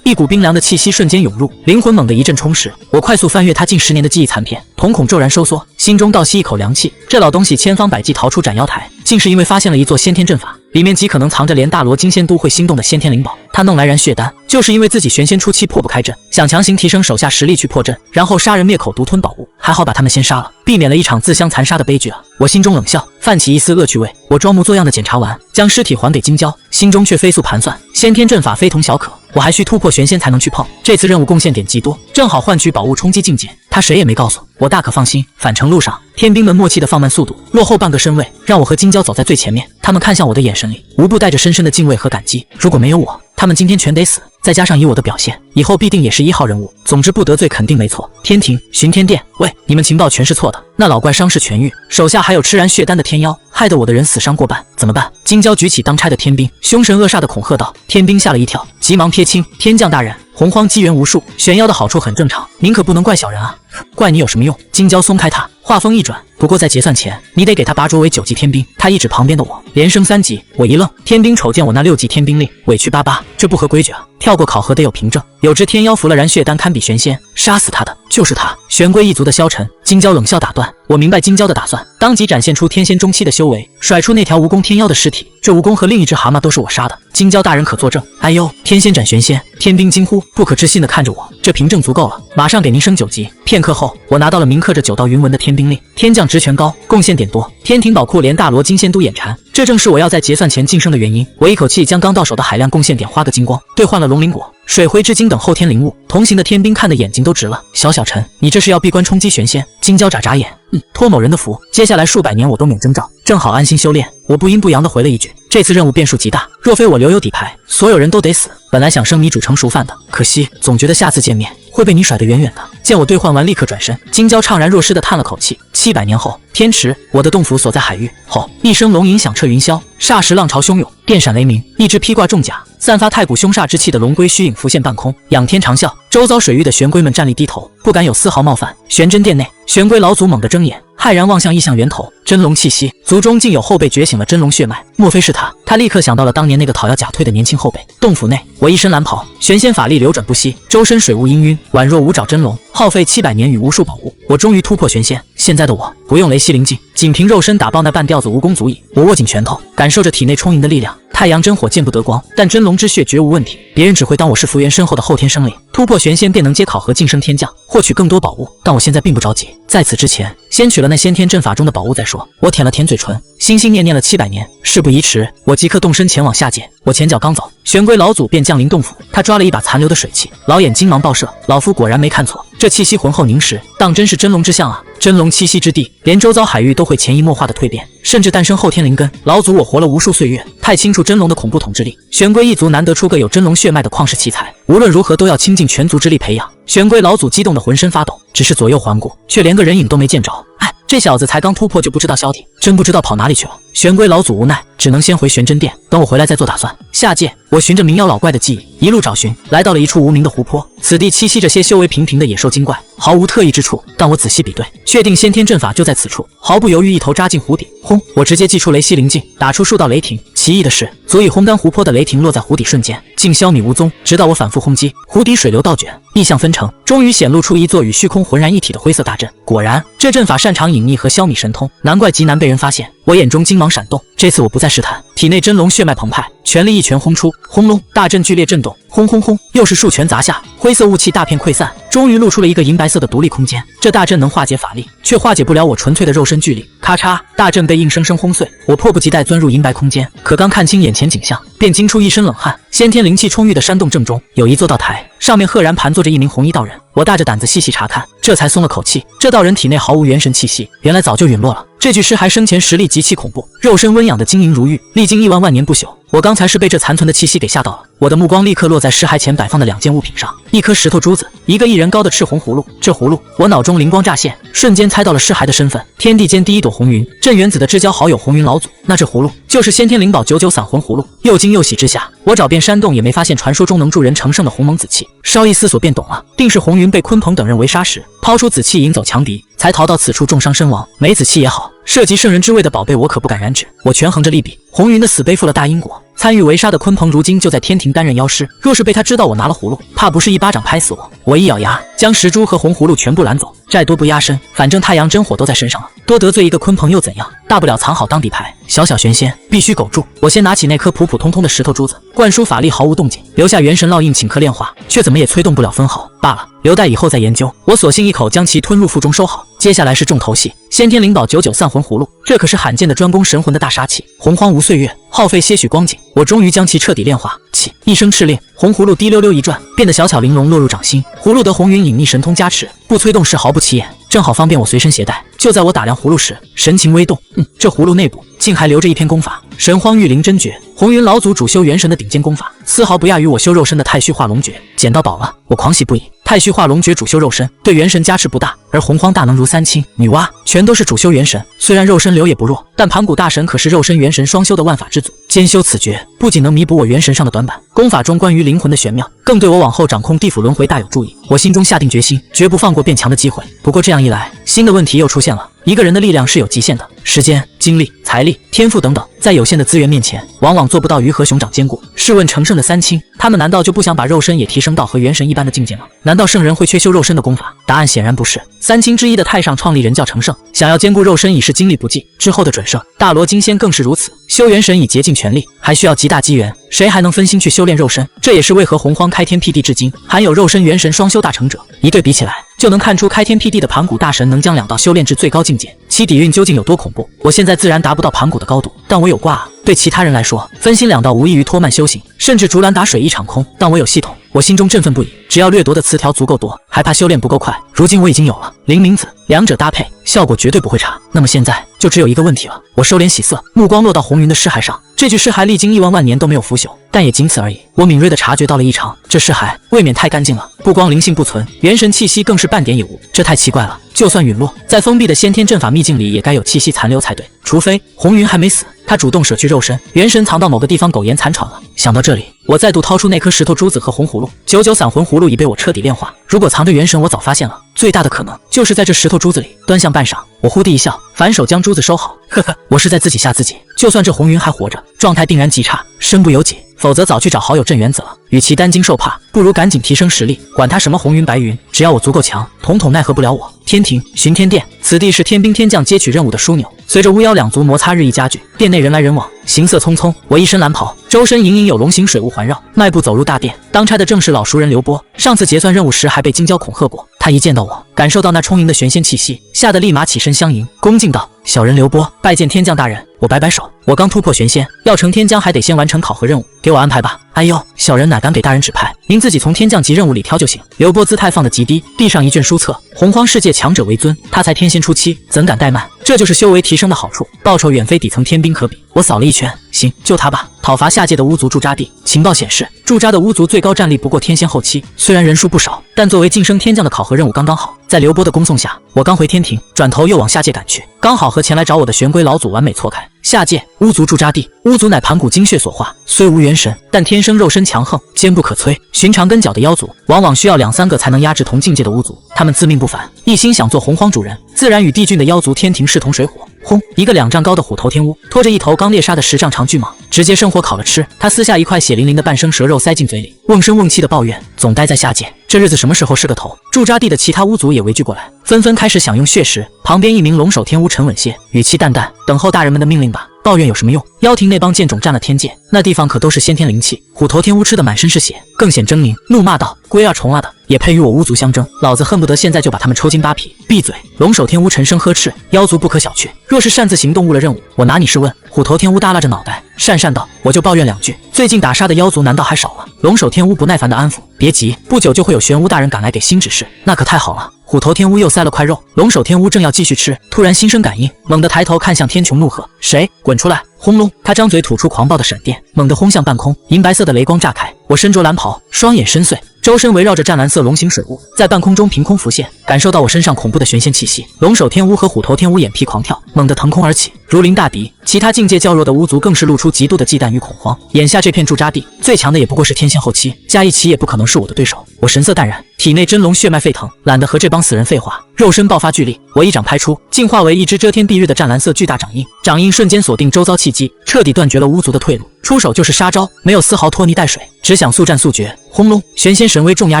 一股冰凉的气息瞬间涌入，灵魂猛地一阵充实。我快速翻阅他近10年的记忆残片，瞳孔骤然收缩，心中倒吸一口凉气。这老东西千方百计逃出斩妖台，竟是因为发现了一座先天阵法，里面极可能藏着连大罗金仙都会心动的先天灵宝。他弄来燃血丹，就是因为自己玄仙初期破不开阵，想强行提升手下实力去破阵，然后杀人灭口独吞宝物。还好把他们先杀了，避免了一场自相残杀的悲剧啊！我心中冷笑，泛起一丝恶趣味。我装模作样的检查完，将尸体还给金蛟，心中却飞速盘算，先天阵法非同小可，我还需突破玄仙才能去碰。这次任务贡献点极多，正好换取宝物冲击境界。他谁也没告诉我，大可放心。返程路上，天兵们默契地放慢速度，落后半个身位，让我和金蛟走在最前面。他们看向我的眼神里，无不带着深深的敬畏和感激。如果没有我，他们今天全得死。再加上以我的表现，以后必定也是1号人物。总之不得罪肯定没错。天庭巡天殿，喂，你们情报全是错的。那老怪伤势痊愈，手下还有吃燃血丹的天妖，害得我的人死伤过半，怎么办？金蛟举起当差的天兵，凶神恶煞地恐吓道。天兵吓了一跳，急忙撇清，天降大人，洪荒机缘无数，玄妖的好处很正常，您可不能怪小人啊。怪你有什么用？金蛟松开他，话锋一转，不过在结算前，你得给他拔擢为9级天兵。他一指旁边的我，连升3级。我一愣，天兵瞅见我那6级天兵令，委屈巴巴，这不合规矩啊！跳过考核得有凭证。有只天妖服了燃血丹，堪比玄仙，杀死他的就是他，玄龟一族的萧晨。金蛟冷笑打断，我明白金蛟的打算，当即展现出天仙中期的修为，甩出那条蜈蚣天妖的尸体。这蜈蚣和另一只蛤蟆都是我杀的，金蛟大人可作证。哎呦，天仙斩玄仙！天兵惊呼，不可置信地看着我，这凭证足够了，马上给您升9级。片刻后，我拿到了铭刻着9道云纹的天兵令，天降职权高，贡献点多，天庭宝库连大罗金仙都眼馋，这正是我要在结算前晋升的原因。我一口气将刚到手的海量贡献点花个精光，兑换了龙鳞果、水灰之精等后天灵物。同行的天兵看得眼睛都直了。小陈，你这是要闭关冲击玄仙？金蛟眨眨眼，托某人的福，接下来数百年我都免征兆，正好安心修炼。我不阴不阳地回了一句，这次任务变数极大，若非我留有底牌，所有人都得死。本来想生米煮成熟饭的，可惜总觉得下次见面会被你甩得远远的。见我兑换完，立刻转身。金蛟怅然若失地叹了口气。700年后，天池，我的洞府所在海域。后一声龙吟响彻云霄，霎时浪潮汹涌，电闪雷鸣，一只披挂重甲、散发太古凶煞之气的龙龟虚影浮现半空，仰天长啸。周遭水域的玄龟们站立低头，不敢有丝毫冒犯。玄真殿内，玄龟老祖猛地睁眼，骇然望向异象源头，真龙气息，族中竟有后辈觉醒了真龙血脉，莫非是他？他立刻想到了当年那个讨要假退的年轻后辈。洞府内，我一身蓝袍，玄仙法力流转不息，周身水雾氤氲，宛若五爪真龙，耗费700年与无数宝物，我终于突破玄仙。现在的我不用雷息灵镜，仅凭肉身打爆那半吊子蜈蚣足矣。我握紧拳头，感受着体内充盈的力量。太阳真火见不得光，但真龙之血绝无问题。别人只会当我是福缘深厚的后天生灵，突破玄仙便能接考核晋升天降，获取更多宝物。但我现在并不着急，在此之前，先取了那先天阵法中的宝物再说。我舔了舔嘴唇，心心念念了700年，事不宜迟，我即刻动身前往下界。我前脚刚走，玄龟老祖便降临洞府，他抓了一把残留的水气，老眼金芒爆射。老夫果然没看错，这气息浑厚凝实，当真是真龙之象啊！真龙栖息之地，连周遭海域都会潜移默化的蜕变，甚至诞生后天灵根。老祖我活了无数岁月，太清楚真龙的恐怖统治力。玄龟一族难得出个有真龙血脉的旷世奇才，无论如何都要倾尽全族之力培养。玄龟老祖激动的浑身发抖，只是左右环顾，却连个人影都没见着。哎，这小子才刚突破就不知道消停，真不知道跑哪里去了。玄龟老祖无奈，只能先回玄真殿，等我回来再做打算。下界，我循着民妖老怪的记忆，一路找寻，来到了一处无名的湖泊。此地栖息着些修为平平的野兽精怪，毫无特异之处。但我仔细比对，确定先天阵法就在此处，毫不犹豫一头扎进湖底。轰！我直接祭出雷息灵镜，打出数道雷霆。奇异的是，足以烘干湖泊的雷霆落在湖底瞬间，竟消弭无踪。直到我反复轰击，湖底水流倒卷，异象纷呈，终于显露出一座与虚空浑然一体的灰色大阵。果然，这阵法擅长隐匿和消弭神通，难怪极难被人发现。我眼中金芒闪动，这次我不再试探，体内真龙血脉澎湃，全力一拳轰出，轰隆，大阵剧烈震动，轰轰轰，又是数拳砸下，灰色雾气大片溃散，终于露出了一个银白色的独立空间。这大阵能化解法力，却化解不了我纯粹的肉身巨力。咔嚓，大阵被硬生生轰碎，我迫不及待钻入银白空间，可刚看清眼前景象，便惊出一身冷汗。先天灵气充裕的山洞正中有一座道台，上面赫然盘坐着一名红衣道人。我大着胆子细细查看，这才松了口气。这道人体内毫无元神气息，原来早就陨落了。这具尸骸生前实力极其恐怖，肉身温养的晶莹如玉，历经10000年不朽。我刚才是被这残存的气息给吓到了，我的目光立刻落在尸骸前摆放的2件物品上，一颗石头珠子，一个1人高的赤红葫芦。这葫芦，我脑中灵光乍现，瞬间猜到了尸骸的身份，天地间第一朵红云，镇元子的至交好友红云老祖。那这葫芦就是先天灵宝99散魂葫芦。又惊又喜之下，我找遍山洞也没发现传说中能助人成圣的鸿蒙紫气，稍一思索便懂了，定是红云被鲲鹏等人围杀时，抛出紫气引走强敌，才逃到此处重伤身亡。没紫气也好，涉及圣人之位的宝贝我可不敢染指。我权衡着利弊，红云的死背负了大因果，参与围杀的鲲鹏如今就在天庭担任妖师，若是被他知道我拿了葫芦，怕不是一巴掌拍死我。我一咬牙，将石珠和红葫芦全部拦走，债多不压身，反正太阳真火都在身上了，多得罪一个鲲鹏又怎样，大不了藏好当底牌。小小玄仙必须苟住。我先拿起那颗普普通通的石头珠子，灌输法力毫无动静，留下元神烙印顷刻炼化，却怎么也催动不了分毫。罢了，留待以后再研究。我索性一口将其吞入腹中收好。接下来是重头戏，先天灵宝99散魂葫芦，这可是罕见的专攻神魂的大杀器，洪荒无岁月，耗费些许光景，我终于将其彻底炼化。起，一声敕令，红葫芦滴溜溜一转，变得小巧玲珑，落入掌心。葫芦得红云隐匿神通加持，不催动时毫不起眼，正好方便我随身携带。就在我打量葫芦时，神情微动，这葫芦内部竟还留着一篇功法，神荒御灵真诀，红云老祖主修元神的顶尖功法，丝毫不亚于我修肉身的太虚化龙诀。捡到宝了，我狂喜不已。太虚化龙诀主修肉身，对元神加持不大，而洪荒大能如三清、女娲全都是主修元神，虽然肉身流也不弱，但盘古大神可是肉身元神双修的万法之祖，兼修此诀不仅能弥补我元神上的短板，功法中关于灵魂的玄妙，更对我往后掌控地府轮回大有助益。我心中下定决心，绝不放过变强的机会。不过这样一来，新的问题又出现了。一个人的力量是有极限的，时间、精力、财力、天赋等等，在有限的资源面前，往往做不到鱼和熊掌兼顾。试问成圣的三清，他们难道就不想把肉身也提升到和元神一般的境界吗？难道圣人会缺修肉身的功法？答案显然不是。三清之一的太上创立人教成圣，想要兼顾肉身已是精力不济，之后的准圣大罗金仙更是如此，修元神已竭尽全力，还需要极大机缘，谁还能分心去修炼肉身？这也是为何洪荒开天辟地至今含有肉身元神双修大成者，一对比起来，就能看出开天辟地的盘古大神能将两道修炼至最高境界，其底蕴究竟有多恐怖。我现在自然达不到盘古的高度，但我有挂啊。对其他人来说，分心两道无异于拖慢修行，甚至竹篮打水一场空，但我有系统，我心中振奋不已。只要掠夺的词条足够多，还怕修炼不够快？如今我已经有了灵明子，两者搭配，效果绝对不会差。那么现在就只有一个问题了。我收敛喜色，目光落到红云的尸骸上，这具尸骸历经10000年都没有腐朽，但也仅此而已。我敏锐地察觉到了异常，这尸骸未免太干净了，不光灵性不存，元神气息更是半点也无，这太奇怪了。就算陨落，在封闭的先天阵法秘境里，也该有气息残留才对。除非红云还没死，他主动舍去肉身，元神藏到某个地方苟延残喘了。想到这里，我再度掏出那颗石头珠子和红葫芦，99散魂葫芦已被我彻底炼化。如果藏着元神，我早发现了。最大的可能就是在这石头珠子里。端详半晌，我忽地一笑，反手将珠子收好。呵呵，我是在自己吓自己。就算这红云还活着，状态定然极差，身不由己，否则早去找好友镇元子了。与其担惊受怕，不如赶紧提升实力。管他什么红云白云，只要我足够强，统统奈何不了我。天庭巡天殿，此地是天兵天将接取任务的枢纽。随着巫妖两族摩擦日益加剧，殿内人来人往，行色匆匆。我一身蓝袍，周身隐隐有龙形水雾环绕，迈步走入大殿。当差的正是老熟人刘波，上次结算任务时还被金蛟恐吓过。他一见到我，感受到那充盈的玄仙气息，吓得立马起身相迎，恭敬道：“小人刘波，拜见天将大人。”我摆摆手，我刚突破玄仙，要成天将还得先完成考核任务，给我安排吧。哎呦，小人哪敢给大人指派，您自己从天降级任务里挑就行。刘波姿态放得极低，递上一卷书册，洪荒世界强者为尊，他才天仙初期，怎敢怠慢？这就是修为提升的好处，报酬远非底层天兵可比。我扫了一圈，行，就他吧。讨伐下界的巫族驻扎地，情报显示，驻扎的巫族最高战力不过天仙后期，虽然人数不少，但作为晋升天将的考核任务刚刚好。在刘波的恭送下，我刚回天庭，转头又往下界赶去，刚好和前来找我的玄龟老祖完美错开。下界巫族驻扎地，巫族乃盘古精血所化，虽无元神，但天生肉身强横，坚不可摧。寻常跟脚的妖族，往往需要2、3个才能压制同境界的巫族。他们自命不凡，一心想做洪荒主人，自然与帝俊的妖族天庭势同水火。轰！一个2丈高的虎头天乌拖着一头刚猎杀的10丈长巨蟒，直接生火烤了吃。他撕下一块血淋淋的半生蛇肉塞进嘴里，瓮声瓮气的抱怨：“总待在下界，这日子什么时候是个头？”驻扎地的其他巫族也围聚过来，纷纷开始享用血食。旁边一名龙首天乌沉稳些，语气淡淡：“等候大人们的命令吧。”抱怨有什么用？妖庭那帮贱种占了天界，那地方可都是先天灵气。虎头天乌吃得满身是血，更显狰狞，怒骂道：“龟啊虫啊的，也配与我巫族相争？老子恨不得现在就把他们抽筋扒皮！”闭嘴！龙首天乌沉声呵斥：“妖族不可小觑，若是擅自行动误了任务，我拿你是问？”虎头天乌耷拉着脑袋，讪讪道：“我就抱怨2句，最近打杀的妖族难道还少了？”龙首天乌不耐烦地安抚：“别急，不久就会有玄武大人赶来给新指示。”那可太好了。虎头天乌又塞了块肉，龙首天乌正要继续吃，突然心生感应，猛地抬头看向天穹，怒喝：“谁？滚出来！”轰隆！他张嘴吐出狂暴的闪电，猛地轰向半空，银白色的雷光炸开。我身着蓝袍，双眼深邃，周身围绕着湛蓝色龙形水雾，在半空中凭空浮现，感受到我身上恐怖的玄仙气息。龙首天乌和虎头天乌眼皮狂跳，猛地腾空而起，如临大敌。其他境界较弱的巫族更是露出极度的忌惮与恐慌。眼下这片驻扎地，最强的也不过是天仙后期，加一起也不可能是我的对手。我神色淡然，体内真龙血脉沸腾，懒得和这帮死人废话，肉身爆发巨力，我一掌拍出，进化为一只遮天蔽日的湛蓝色巨大掌印，掌印瞬间锁定周遭气机，彻底断绝了巫族的退路。出手就是杀招，没有丝毫拖泥带水，只想速战速决。轰隆！玄仙神威重压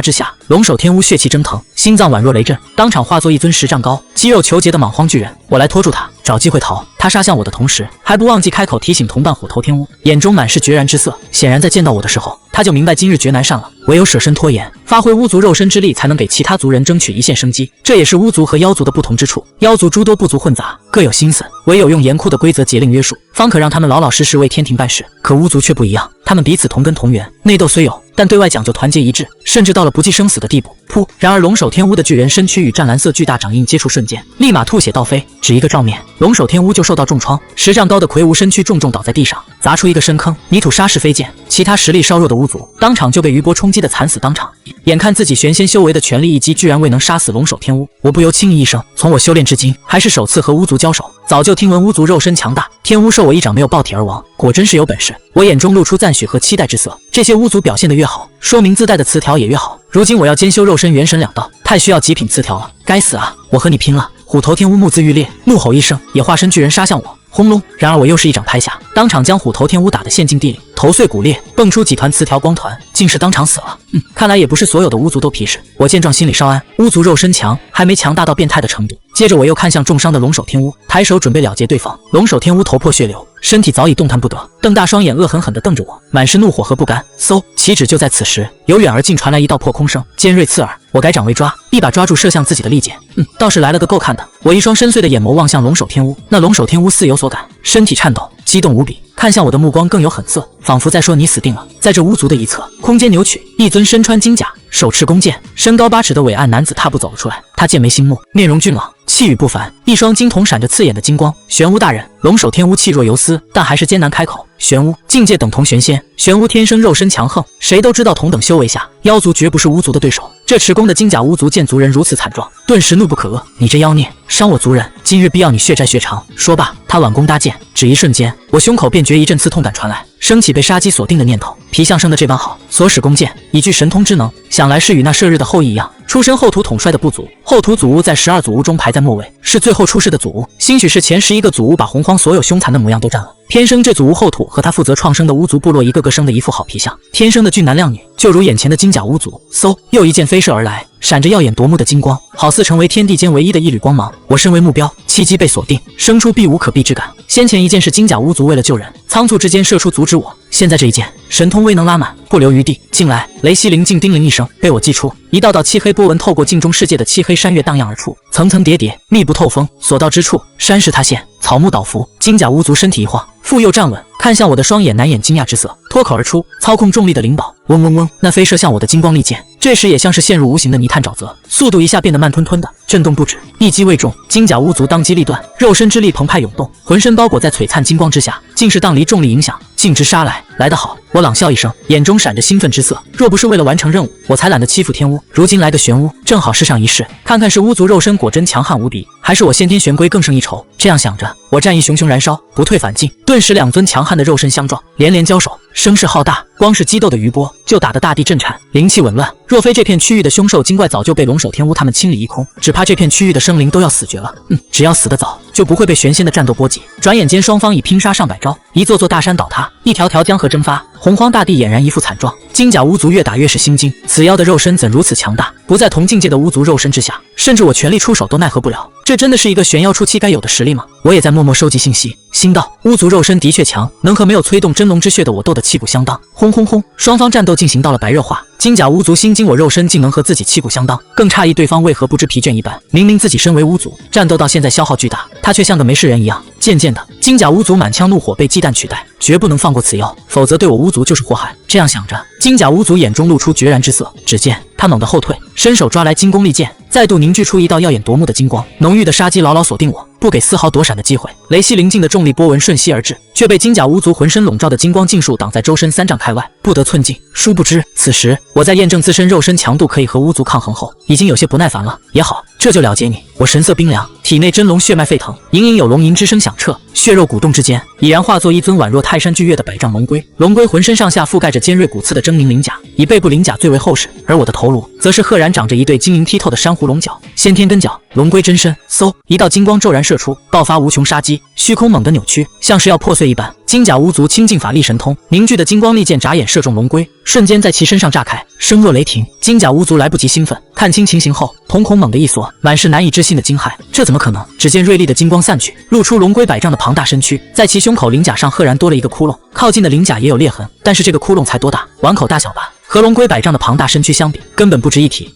之下，龙首天乌血气蒸腾，心脏宛若雷震，当场化作一尊10丈高、肌肉虬结的蟒荒巨人。我来拖住他，找机会逃。他杀向我的同时，还不忘记开口提醒同伴虎头天乌，眼中满是决然之色。显然在见到我的时候，他就明白今日绝难上了，唯有舍身拖延，发挥巫族肉身之力，才能给其他族人争取一线生机。这也是巫族和妖族的不同之处。妖族诸多部族混杂，各有心思，唯有用严酷的规则节令约束，方可让他们老老实实为天庭办事。可巫族却不一样，他们彼此同根同源，内斗虽有，但对外讲究团结一致，甚至到了不计生死的地步。噗！然而龙首天乌的巨人身躯与湛蓝色巨大掌印接触瞬间，立马吐血倒飞，只一个照面，龙首天乌就受到重创，10丈高的魁梧身躯重重倒在地上，砸出一个深坑，泥土沙石飞溅。其他实力稍弱的巫族当场就被余波冲击的惨死当场。眼看自己玄仙修为的全力一击居然未能杀死龙首天乌，我不由轻咦一声。从我修炼至今，还是首次和巫族交手，早就听闻巫族肉身强大，天乌受我一掌没有爆体而亡，果真是有本事。我眼中露出赞许和期待之色，这些巫族表现得越好，说明自带的词条也越好。如今我要兼修肉身元神2道，太需要极品词条了。该死啊！我和你拼了！虎头天乌目眦欲裂，怒吼一声，也化身巨人杀向我。轰隆！然而我又是一掌拍下，当场将虎头天乌打得陷进地里，头碎骨裂，蹦出几团词条光团，竟是当场死了。看来也不是所有的巫族都皮实。我见状心里稍安，巫族肉身强，还没强大到变态的程度。接着我又看向重伤的龙首天乌，抬手准备了结对方。龙首天乌头破血流，身体早已动弹不得，瞪大双眼，恶狠狠地瞪着我，满是怒火和不甘。嗖！岂止就在此时，由远而近传来一道破空声，尖锐刺耳。我改掌为抓，一把抓住射向自己的利剑。倒是来了个够看的。我一双深邃的眼眸望向龙首天乌，那龙首天乌似有所感，身体颤抖，激动无比，看向我的目光更有狠色，仿佛在说你死定了。在这巫族的一侧，空间扭曲，一尊身穿金甲，手持弓箭，身高8尺的伟岸男子踏步走了出来。他剑眉星目，面容俊朗，气宇不凡，一双金瞳闪着刺眼的金光。玄巫大人！龙首天乌气若游丝，但还是艰难开口。玄巫境界等同玄仙，玄巫天生肉身强横，谁都知道同等修为下，妖族绝不是巫族的对手。这持弓的金甲巫族见族人如此惨状，顿时怒不可遏：你这妖孽，伤我族人，今日必要你血债血偿！说罢，他挽弓搭箭，只一瞬间，我胸口便觉一阵刺痛感传来，升起被杀机锁定的念头。皮相生的这般好，所使弓箭已具神通之能，想来是与那射日的后裔一样，出身后土统帅的部族。后土祖屋在12祖屋中排在末位，是最后出世的祖屋，兴许是前11个祖屋把洪荒所有凶残的模样都占了。偏生这祖屋后土和他负责创生的巫族部落一个个生的一副好皮相，天生的俊男靓女，就如眼前的金甲巫族。嗖，又一箭飞射而来，闪着耀眼夺目的金光，好似成为天地间唯一的一缕光芒。我身为目标，契机被锁定，生出避无可避之感。先前一箭是金甲巫族为了救人，仓促之间射出阻止我，现在这一箭，神通威能拉满，不留余地。进来！雷息灵镜叮铃一声，被我击出，一道道漆黑波纹透过镜中世界的漆黑山岳荡漾而出，层层叠叠，密不透风。所到之处，山势塌陷，草木倒伏。金甲巫族身体一晃，复又站稳，看向我的双眼，难掩惊讶之色，脱口而出：操控重力的灵宝！嗡嗡嗡，那飞射向我的金光利剑，这时也像是陷入无形的泥炭沼泽，速度一下变得慢吞吞的，震动不止。一击未中，金甲巫族当机立断，肉身之力澎湃涌动，浑身包裹在璀璨金光之下，竟是荡离重力影响，径直杀来。来得好！我冷笑一声，眼中闪着兴奋之色。若不是为了完成任务，我才懒得欺负天巫。如今来个玄巫，正好试上一试，看看是巫族肉身果真强悍无敌，还是我先天玄龟更胜一筹。这样想着，我战意熊熊燃烧，不退反进，顿时2尊强悍的肉身相撞，连连交手，声势浩大，光是激斗的余波就打得大地震颤，灵气紊乱。若非这片区域的凶兽精怪早就被龙首天巫他们清理一空，只怕这片区域的生灵都要死绝了。只要死得早，就不会被玄仙的战斗波及。转眼间，双方已拼杀上百招，一座座大山倒塌，一条条江河蒸发，洪荒大地俨然一副惨状。金甲巫族越打越是心惊，此妖的肉身怎如此强大？不在同境界的巫族肉身之下，甚至我全力出手都奈何不了。这真的是一个玄妖初期该有的实力吗？我也在默默收集信息，心道巫族肉身的确强，能和没有催动真龙之血的我斗得旗鼓相当。轰轰轰，双方战斗进行到了白热化。金甲巫族心惊我肉身竟能和自己旗鼓相当，更诧异对方为何不知疲倦一般。明明自己身为巫族，战斗到现在消耗巨大，他却像个没事人一样。渐渐的，金甲巫族满腔怒火被忌惮取代，绝不能放过此妖，否则对我巫族就是祸害。这样想着，金甲巫族眼中露出决然之色。只见他猛地后退，伸手抓来金弓利剑，再度凝聚出一道耀眼夺目的金光，浓郁的杀机牢牢锁定我，不给丝毫躲闪的机会。雷息临近的重力波纹瞬息而至，却被金甲巫族浑身笼罩的金光尽数挡在周身3丈开外，不得寸进。殊不知，此时我在验证自身肉身强度可以和巫族抗衡后，已经有些不耐烦了。也好，这就了解你。我神色冰凉，体内真龙血脉沸腾，隐隐有龙吟之声响彻，血肉鼓动之间，已然化作一尊宛若泰山巨岳的百丈龙龟。龙龟浑身上下覆盖着尖锐骨刺的狰狞鳞甲，以背部鳞甲最为厚实，而我的头颅则是赫然长着一对晶莹剔透的珊瑚龙角，先天根角。龙龟真身，嗖，一道金光骤然射出，爆发无穷杀机，虚空猛地扭曲，像是要破碎一般。金甲巫族倾尽法力神通凝聚的金光利剑眨眼射中龙龟，瞬间在其身上炸开，声若雷霆。金甲巫族来不及兴奋，看清情形后，瞳孔猛地一缩，满是难以置信的惊骇。这怎么可能？只见锐利的金光散去，露出龙龟百丈的庞大身躯，在其胸口鳞甲上赫然多了一个窟窿，靠近的鳞甲也有裂痕，但是这个窟窿才多大？碗口大小吧。和龙龟百丈的庞大身躯相比，根本不值一提。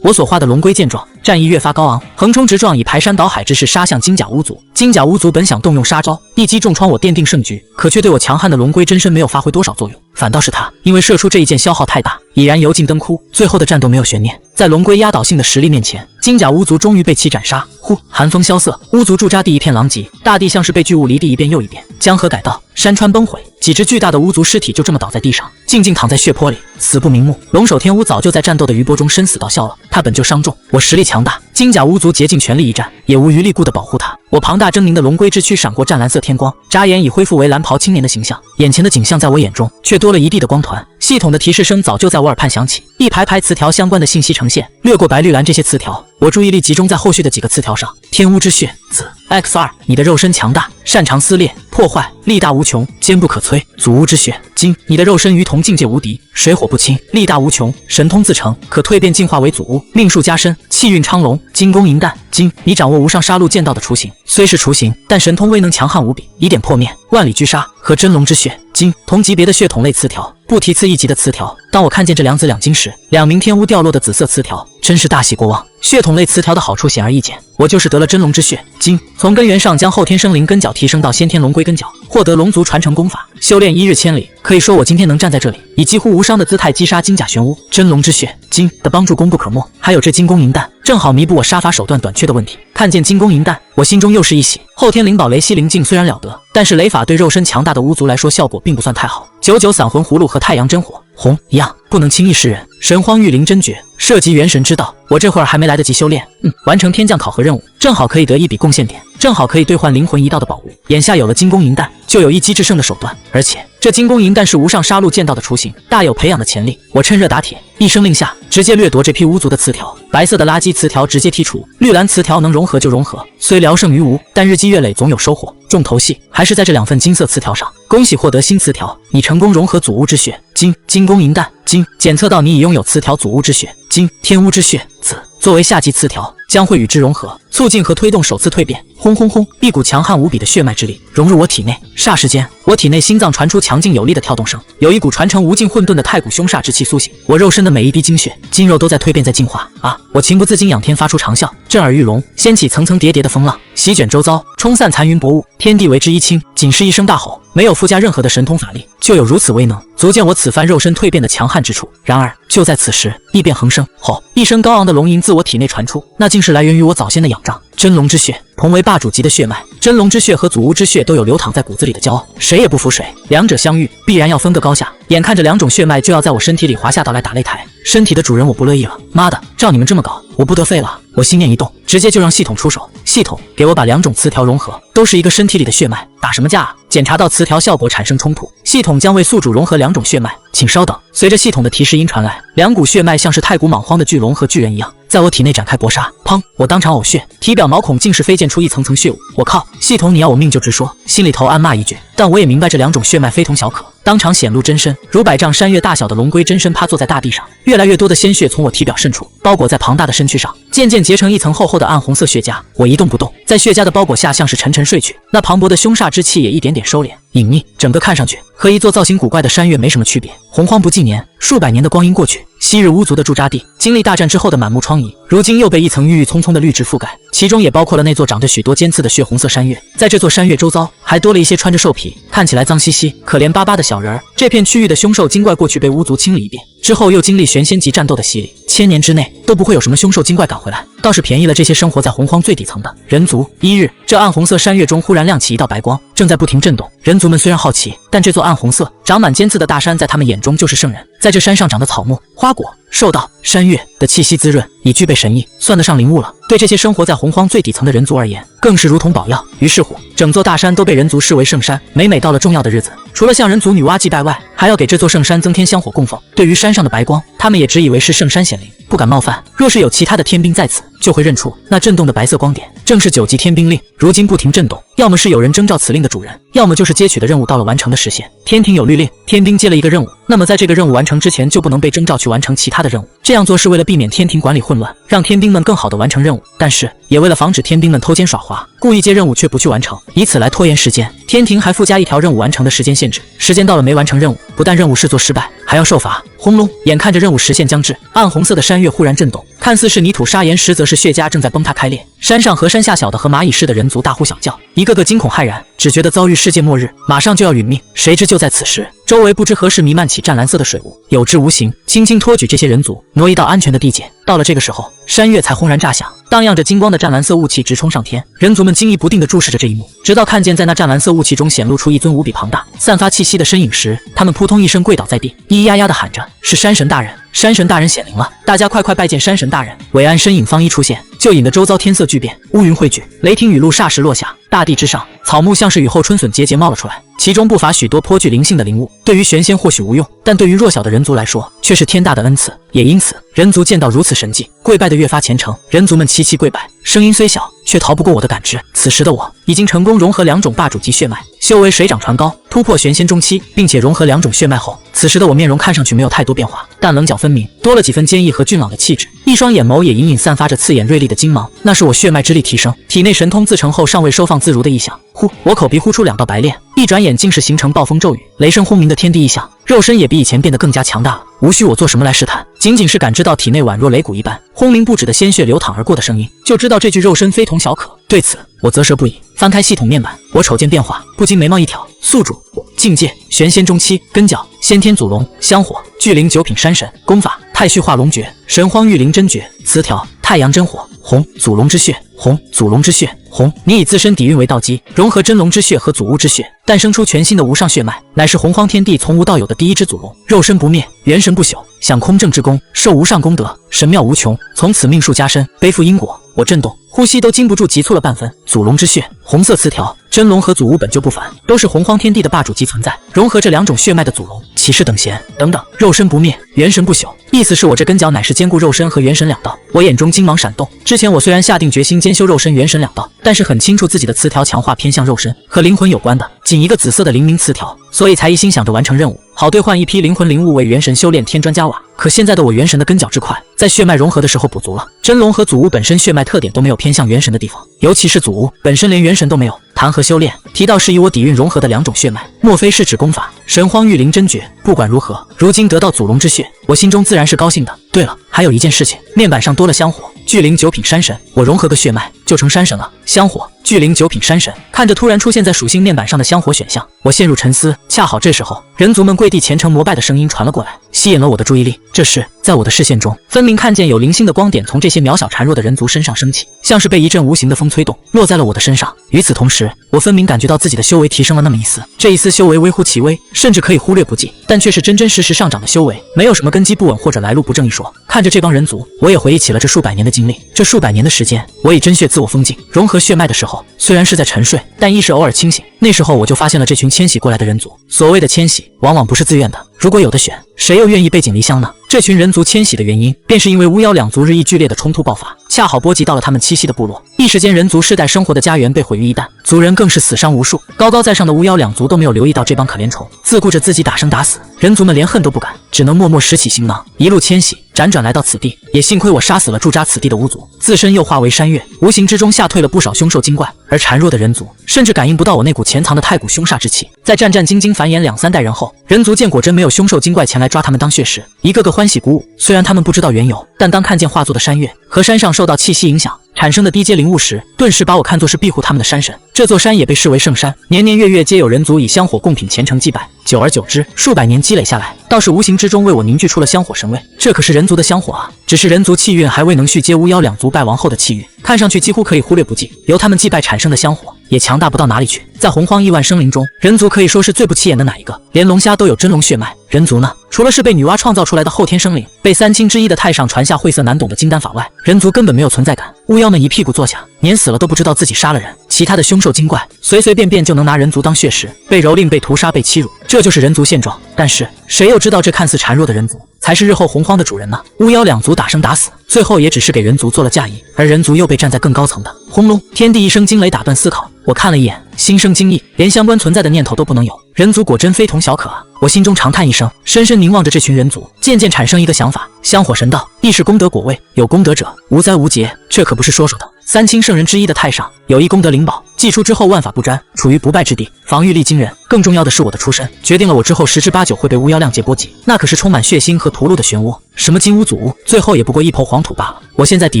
我所画的龙龟见状，战意越发高昂，横冲直撞，以排山倒海之势杀向金甲巫族。金甲巫族本想动用杀招一击重创我，奠定胜局，可却对我强悍的龙龟真身没有发挥多少作用，反倒是他因为射出这一箭消耗太大，已然油尽灯枯。最后的战斗没有悬念，在龙龟压倒性的实力面前，金甲巫族终于被其斩杀。呼，寒风萧瑟，巫族驻扎地一片狼藉，大地像是被巨物犁地一遍又一遍，江河改道，山川崩毁，几只巨大的巫族尸体就这么倒在地上，静静躺在血泊里，死不瞑目。龙首天乌早就在战斗的余波中生死道消了，他本就伤重，我实力强大，金甲巫族竭尽全力一战，也无余力顾地保护他。我庞大狰狞的龙龟之躯闪过湛蓝色天光，眨眼已恢复为蓝袍青年的形象。眼前的景象在我眼中却多了一地的光团。系统的提示声早就在我耳畔响起，一排排词条相关的信息呈现。掠过白绿蓝这些词条，我注意力集中在后续的几个词条上。天乌之血，子 X2，你的肉身强大，擅长撕裂破坏，力大无穷，坚不可摧。祖巫之血，金，你的肉身于同境界无敌，水火不侵，力大无穷，神通自成，可蜕变进化为祖巫，命数加深，气运昌隆。金弓银弹，金，你掌握无上杀戮剑道的雏形，虽是雏形，但神通威能强悍无比，以点破面，万里狙杀。和真龙之血，金，同级别的血统类词条，不提次一级的词条。当我看见这两子两金时，2名天巫掉落的紫色词条，真是大喜过望。血统类词条的好处显而易见，我就是得了真龙之血，金，从根源上将后天生灵根角提升到先天龙龟根角，获得龙族传承功法，修炼1日千里。可以说我今天能站在这里，以几乎无伤的姿态击杀金甲玄巫，真龙之血，金的帮助功不可没。还有这金弓银弹，正好弥补我杀伐手段短缺的问题。看见金弓银弹，我心中又是一喜。后天灵宝雷息灵镜虽然了得，但是雷法对肉身强大的巫族来说效果并不算太好。99散魂葫芦和太阳真火红一样，不能轻易示人。神荒御灵真诀涉及元神之道，我这会儿还没来得及修炼，完成天降考核任务，正好可以得一笔贡献点，正好可以兑换灵魂一道的宝物。眼下有了金弓银弹，就有一击制胜的手段，而且这金弓银弹是无上杀戮剑道的雏形，大有培养的潜力。我趁热打铁，一声令下，直接掠夺这批巫族的词条。白色的垃圾词条直接剔除，绿蓝词条能融合就融合，虽聊胜于无，但日积月累总有收获。重头戏还是在这2份金色词条上。恭喜获得新词条，你成功融合祖巫之血，金，金弓银弹，金，检测到你已拥有词条祖巫之血，金，天巫之血，子，作为下级词条，将会与之融合，促进和推动首次蜕变。轰轰轰，一股强悍无比的血脉之力融入我体内，霎时间，我体内心脏传出强劲有力的跳动声，有一股传承无尽混沌的太古凶煞之气苏醒。我肉身的每一滴精血、筋肉都在蜕变，在进化啊！我情不自禁仰天发出长啸，震耳欲聋，掀起层层叠叠的风浪，席卷周遭，冲散残云薄雾，天地为之一清。仅是一声大吼，没有附加任何的神通法力，就有如此威能，足见我此番肉身蜕变的强悍之处。然而就在此时，异变横生，吼！一声高昂的龙吟自我体内传出，那竟是来源于我早先的仰仗。真龙之血，同为霸主级的血脉，真龙之血和祖巫之血都有流淌在骨子里的骄傲，谁也不服谁，两者相遇必然要分个高下。眼看着2种血脉就要在我身体里滑下到来打擂台，身体的主人我不乐意了，妈的，照你们这么搞，我不得废了。我心念一动，直接就让系统出手。系统，给我把2种词条融合，都是一个身体里的血脉，打什么架啊？检查到词条效果产生冲突，系统将为宿主融合2种血脉，请稍等。随着系统的提示音传来，2股血脉像是太古莽荒的巨龙和巨人一样，在我体内展开搏杀。砰！我当场呕血，体表毛孔竟是飞溅出一层层血雾。我靠！系统，你要我命就直说，心里头暗骂一句。但我也明白这两种血脉非同小可，当场显露真身，如百丈山岳大小的龙龟真身趴坐在大地上，越来越多的鲜血从我体表渗出，包裹在庞大的身躯上，渐渐结成一层厚厚的暗红色血痂。我一动不动，在血痂的包裹下像是沉沉睡去，那磅礴的凶煞之气也一点点收敛隐匿，整个看上去和一座造型古怪的山岳没什么区别。洪荒不计年，数百年的光阴过去，昔日巫族的驻扎地，经历大战之后的满目疮痍，如今又被一层郁郁葱葱的绿植覆盖，其中也包括了那座长着许多尖刺的血红色山岳。在这座山岳周遭，还多了一些穿着兽皮、看起来脏兮兮、可怜巴巴的小人儿。这片区域的凶兽精怪过去被巫族清理一遍之后，又经历玄仙级战斗的洗礼，1000年之内都不会有什么凶兽精怪赶回来，倒是便宜了这些生活在洪荒最底层的人族。1日，这暗红色山岳中忽然亮起一道白光，正在不停震动。人族们虽然好奇，但这座暗红色、长满尖刺的大山在他们眼中就是圣人。在这山上长的草木、花果、兽道、山岳的气息滋润，已具备神意，算得上灵物了。对这些生活在洪荒最底层的人族而言，更是如同宝药。于是乎，整座大山都被人族视为圣山。每到了重要的日子，除了向人族女娲祭拜外，还要给这座圣山增添香火供奉。对于山上的白光，他们也只以为是圣山显灵，不敢冒犯。若是有其他的天兵在此，就会认出那震动的白色光点正是9级天兵令。如今不停震动，要么是有人征召此令的主人，要么就是接取的任务到了完成的时限。天庭有律令，天兵接了一个任务，那么在这个任务完成之前就不能被征召去完成其他的任务。这样做是为了避免天庭管理混乱，让天兵们更好地完成任务，但是也为了防止天兵们偷奸耍滑，故意接任务却不去完成，以此来拖延时间。天庭还附加一条任务完成的时间限制，时间到了没完成任务，不但任务视作失败，还要受罚。轰隆！眼看着任务时限将至，暗红色的山岳忽然震动，看似是泥土砂岩，实则是血痂正在崩塌开裂。山上和山下小的和蚂蚁似的人族大呼小叫，一个个惊恐骇然，只觉得遭遇世界末日，马上就要殒命。谁知就在此时，周围不知何时弥漫起湛蓝色的水雾，有之无形，轻轻托举这些人族，挪移到安全的地界。到了这个时候，山岳才轰然炸响，荡漾着金光的湛蓝色雾气直冲上天。人族们惊疑不定地注视着这一幕，直到看见在那湛蓝色雾气中显露出一尊无比庞大、散发气息的身影时，他们扑通一声跪倒在地，咿咿呀呀地喊着：“是山神大人！山神大人显灵了！大家快快拜见山神大人！”伟岸身影方一出现，就引得周遭天色巨变，乌云汇聚，雷霆雨露霎时落下。大地之上，草木像是雨后春笋节节冒了出来，其中不乏许多颇具灵性的灵物。对于玄仙或许无用，但对于弱小的人族来说，却是天大的恩赐。也因此，人族见到如此神迹，跪拜的越发虔诚。人族们齐齐跪拜，声音虽小，却逃不过我的感知。此时的我已经成功融合2种霸主级血脉，修为水涨船高，突破玄仙中期，并且融合2种血脉后，此时的我面容看上去没有太多变化，但棱角分明，多了几分坚毅和俊朗的气质，一双眼眸也隐隐散发着刺眼锐利的金芒，那是我血脉之力提升，体内神通自成后尚未收放自如的意象。呼，我口鼻呼出2道白练，一转眼竟是形成暴风骤雨、雷声轰鸣的天地异象，肉身也比以前变得更加强大了。无需我做什么来试探，仅仅是感知到体内宛若擂鼓一般轰鸣不止的鲜血流淌而过的声音，就知道这具肉身非同小可。对此我啧舌不已。翻开系统面板，我瞅见变化，不禁眉毛一挑。宿主我境界玄仙中期，根脚先天祖龙，香火巨灵9品山神，功法太虚化龙诀，神荒御灵真诀，词条太阳真火，红祖龙之血，红祖龙之血，红。你以自身底蕴为道基，融合真龙之血和祖巫之血，诞生出全新的无上血脉，乃是洪荒天地从无到有的第一只祖龙，肉身不灭，元神不朽，享空正之功，受无上功德，神妙无穷，从此命数加深，背负因果。我震动，呼吸都禁不住急促了半分。祖龙之血，红色词条，真龙和祖巫本就不凡，都是洪荒天地的霸主级存在，融合这2种血脉的祖龙，岂是等闲？等等，肉身不灭，元神不朽，意思是我这根脚乃是兼顾肉身和元神2道。我眼中金芒闪动，之前我虽然下定决心兼修肉身元神2道，但是很清楚自己的词条强化偏向肉身和灵魂有关的，仅一个紫色的灵明词条，所以才一心想着完成任务，好兑换一批灵魂灵物为元神修炼添砖加瓦。可现在的我元神的根脚之快，在血脉融合的时候补足了。真龙和祖巫本身血脉特点都没有偏向元神的地方，尤其是祖巫本身连元神都没有，谈何修炼？提到是以我底蕴融合的2种血脉，莫非是指功法神荒御灵真诀？不管如何，如今得到祖龙之血，我心中自然是高兴的。对了，还有一件事情，面板上多了香火巨灵9品山神，我融合个血脉就成山神了。香火巨灵9品山神，看着突然出现在属性面板上的香火选项，我陷入沉思。恰好这时候，人族们跪地虔诚膜拜的声音传了过来，吸引了我的注意力。这时，在我的视线中，分明看见有零星的光点从这些渺小孱弱的人族身上升起，像是被一阵无形的风吹动，落在了我的身上。与此同时，我分明感觉到自己的修为提升了那么一丝，这一丝修为微乎其微，甚至可以忽略不计，但却是真真实实上涨的修为，没有什么根基不稳或者来路不正一说。看着这帮人族，我也回忆起了这数百年的经历。这数百年的时间，我以真血自我封禁，融合血脉的时候，虽然是在沉睡，但意识偶尔清醒。那时候我就发现了这群迁徙过来的人族。所谓的迁徙，往往不是自愿的，如果有的选，谁又愿意背井离乡呢？这群人族迁徙的原因，便是因为巫妖两族日益剧烈的冲突爆发，恰好波及到了他们栖息的部落。一时间，人族世代生活的家园被毁于一旦，族人更是死伤无数。高高在上的巫妖两族都没有留意到这帮可怜虫，自顾着自己打生打死，人族们连恨都不敢，只能默默拾起行囊，一路迁徙，辗转来到此地。也幸亏我杀死了驻扎此地的巫族，自身又化为山岳，无形之中吓退了不少凶兽精怪。而孱弱的人族甚至感应不到我那股潜藏的太古凶煞之气。在战战兢兢繁衍2、3代人后，人族见果真没有凶兽精怪前来抓他们当血食，一个个欢喜鼓舞。虽然他们不知道缘由，但当看见化作的山岳和山上受到气息影响产生的低阶灵物时，顿时把我看作是庇护他们的山神。这座山也被视为圣山，年年月月皆有人族以香火供品虔诚祭拜，久而久之，数百年积累下来，倒是无形之中为我凝聚出了香火神位。这可是人族的香火啊！只是人族气运还未能续接巫妖两族败亡后的气运，看上去几乎可以忽略不计。由他们祭拜产生的香火也强大不到哪里去。在洪荒亿万生灵中，人族可以说是最不起眼的哪一个？连龙虾都有真龙血脉，人族呢？除了是被女娲创造出来的后天生灵，被3清之一的太上传下晦涩难懂的金丹法外，人族根本没有存在感。巫妖们一屁股坐下，碾死了都不知道自己杀了人。其他的凶兽精怪随随便便就能拿人族当血食，被蹂躏、被屠杀、被欺辱，这就是人族现状。但是谁又知道这看似孱弱的人族才是日后洪荒的主人呢？巫妖两族打生打死，最后也只是给人族做了嫁衣，而人族又被站在更高层的。轰隆，天地一声惊雷打断思考，我看了一眼，心生惊异，连相关存在的念头都不能有。人族果真非同小可啊！我心中长叹一声，深深凝望着这群人族，渐渐产生一个想法：香火神道亦是功德果位，有功德者无灾无劫，这可不是说说的。3清圣人之一的太上有一功德灵宝，祭出之后万法不沾，处于不败之地，防御力惊人。更重要的是我的出身，决定了我之后10之8九会被巫妖亮界波及，那可是充满血腥和屠戮的漩涡。什么金乌祖屋，最后也不过一抔黄土罢了。我现在底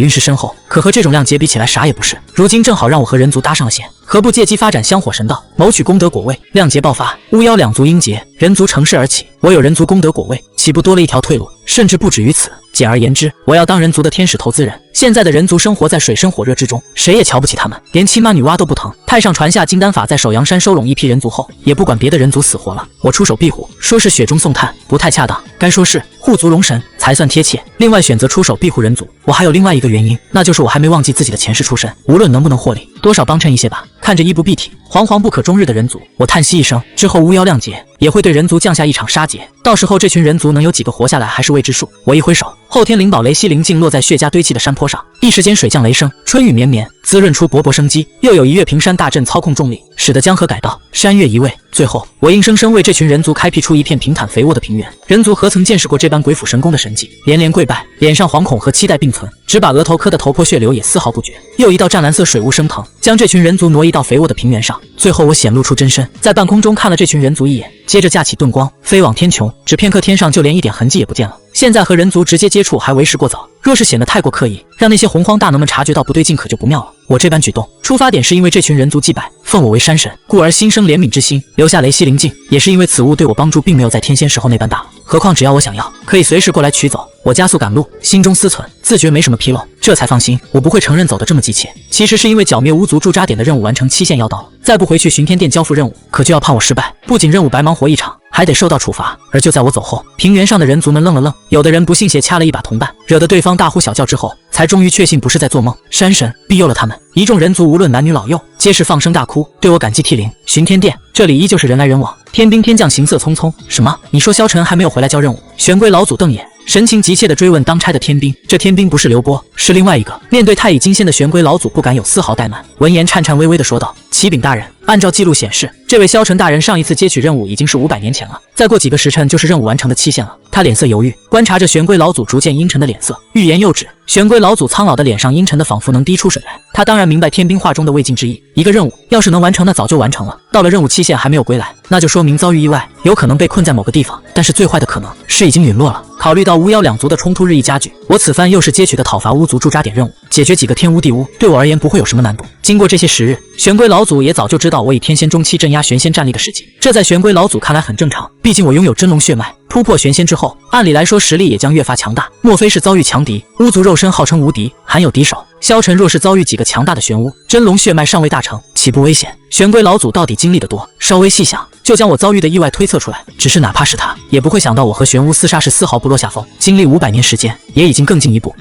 蕴是深厚，可和这种亮劫比起来啥也不是。如今正好让我和人族搭上了线，何不借机发展香火神道，谋取功德果位？亮劫爆发，巫妖两族英劫，人族乘势而起，我有人族功德果位，岂不多了一条退路？甚至不止于此。简而言之，我要当人族的天使投资人。现在的人族生活在水深火热之中，谁也瞧不起他们，连亲妈女娲都不疼。太上传下金丹法在首阳山收拢一批人族后，也不管别的人族死活了，我出手庇护，说是雪中送炭不太恰当，该说是护族龙神才算贴切。另外选择出手庇护人族，我还有另外一个原因，那就是我还没忘记自己的前世出身，无论能不能获利，多少帮衬一些吧。看着衣不蔽体、惶惶不可终日的人族，我叹息一声，之后巫妖亮劫也会对人族降下一场杀劫，到时候这群人族能有几个活下来还是未知数。我一挥手，后天灵宝雷息灵镜落在血家堆砌的山坡上，一时间水降雷声，春雨绵绵，滋润出勃勃生机。又有一岳平山大阵操控重力，使得江河改道，山岳移位。最后我硬生生为这群人族开辟出一片平坦肥沃的平原。人族何曾见识过这般鬼斧神工的神迹，连连跪拜，脸上惶恐和期待并存，只把额头磕得头破血流也丝毫不觉。又一道湛蓝色水雾升腾，将这群人族挪移到肥沃的平原上。最后我显露出真身，在半空中看了这群人族一眼，接着架起遁光，飞往天穹。只片刻天上就连一点痕迹也不见了。现在和人族直接接触还为时过早，若是显得太过刻意，让那些洪荒大能们察觉到不对劲，可就不妙了。我这般举动，出发点是因为这群人族祭拜奉我为山神，故而心生怜悯之心，留下雷息灵镜，也是因为此物对我帮助并没有在天仙时候那般大。何况只要我想要，可以随时过来取走。我加速赶路，心中思忖，自觉没什么纰漏，这才放心。我不会承认走得这么急切，其实是因为剿灭巫族驻扎点的任务完成期限要到了，再不回去巡天殿交付任务，可就要判我失败，不仅任务白忙活一场，还得受到处罚。而就在我走后，平原上的人族们愣了愣，有的人不信邪掐了一把同伴，惹得对方大呼小叫之后，才终于确信不是在做梦，山神庇佑了他们。一众人族无论男女老幼，皆是放声大哭，对我感激涕零。巡天殿这里依旧是人来人往，天兵天将行色匆匆。什么？你说萧晨还没有回来交任务？玄龟老祖瞪眼，神情急切地追问当差的天兵。这天兵不是刘波，是另外一个。面对太乙金仙的玄龟老祖不敢有丝毫怠慢，闻言颤颤巍巍地说道：启禀大人，按照记录显示，这位萧晨大人上一次接取任务已经是500年前了，再过几个时辰就是任务完成的期限了。他脸色犹豫，观察着玄龟老祖逐渐阴沉的脸色，欲言又止。玄龟老祖苍老的脸上阴沉的仿佛能滴出水来。他当然明白天兵话中的未尽之意，一个任务要是能完成，那早就完成了。到了任务期限还没有归来，那就说明遭遇意外，有可能被困在某个地方。但是最坏的可能是已经陨落了。考虑到巫妖两族的冲突日益加剧，我此番又是接取的讨伐巫族驻扎点任务，解决几个天巫地巫，对我而言不会有什么难度。经过这些时日，玄龟老祖也早就知道我以天仙中期镇压玄仙战力的事迹，这在玄龟老祖看来很正常，毕竟我拥有真龙血脉，突破玄仙之后，按理来说实力也将越发强大。莫非是遭遇强敌？巫族肉身号称无敌，罕有敌手。萧晨若是遭遇几个强大的玄巫，真龙血脉尚未大成，岂不危险？玄龟老祖到底经历得多，稍微细想，就将我遭遇的意外推测出来。只是哪怕是他，也不会想到我和玄巫厮杀时丝毫不落下风，经历500年时间，也已经更进一步。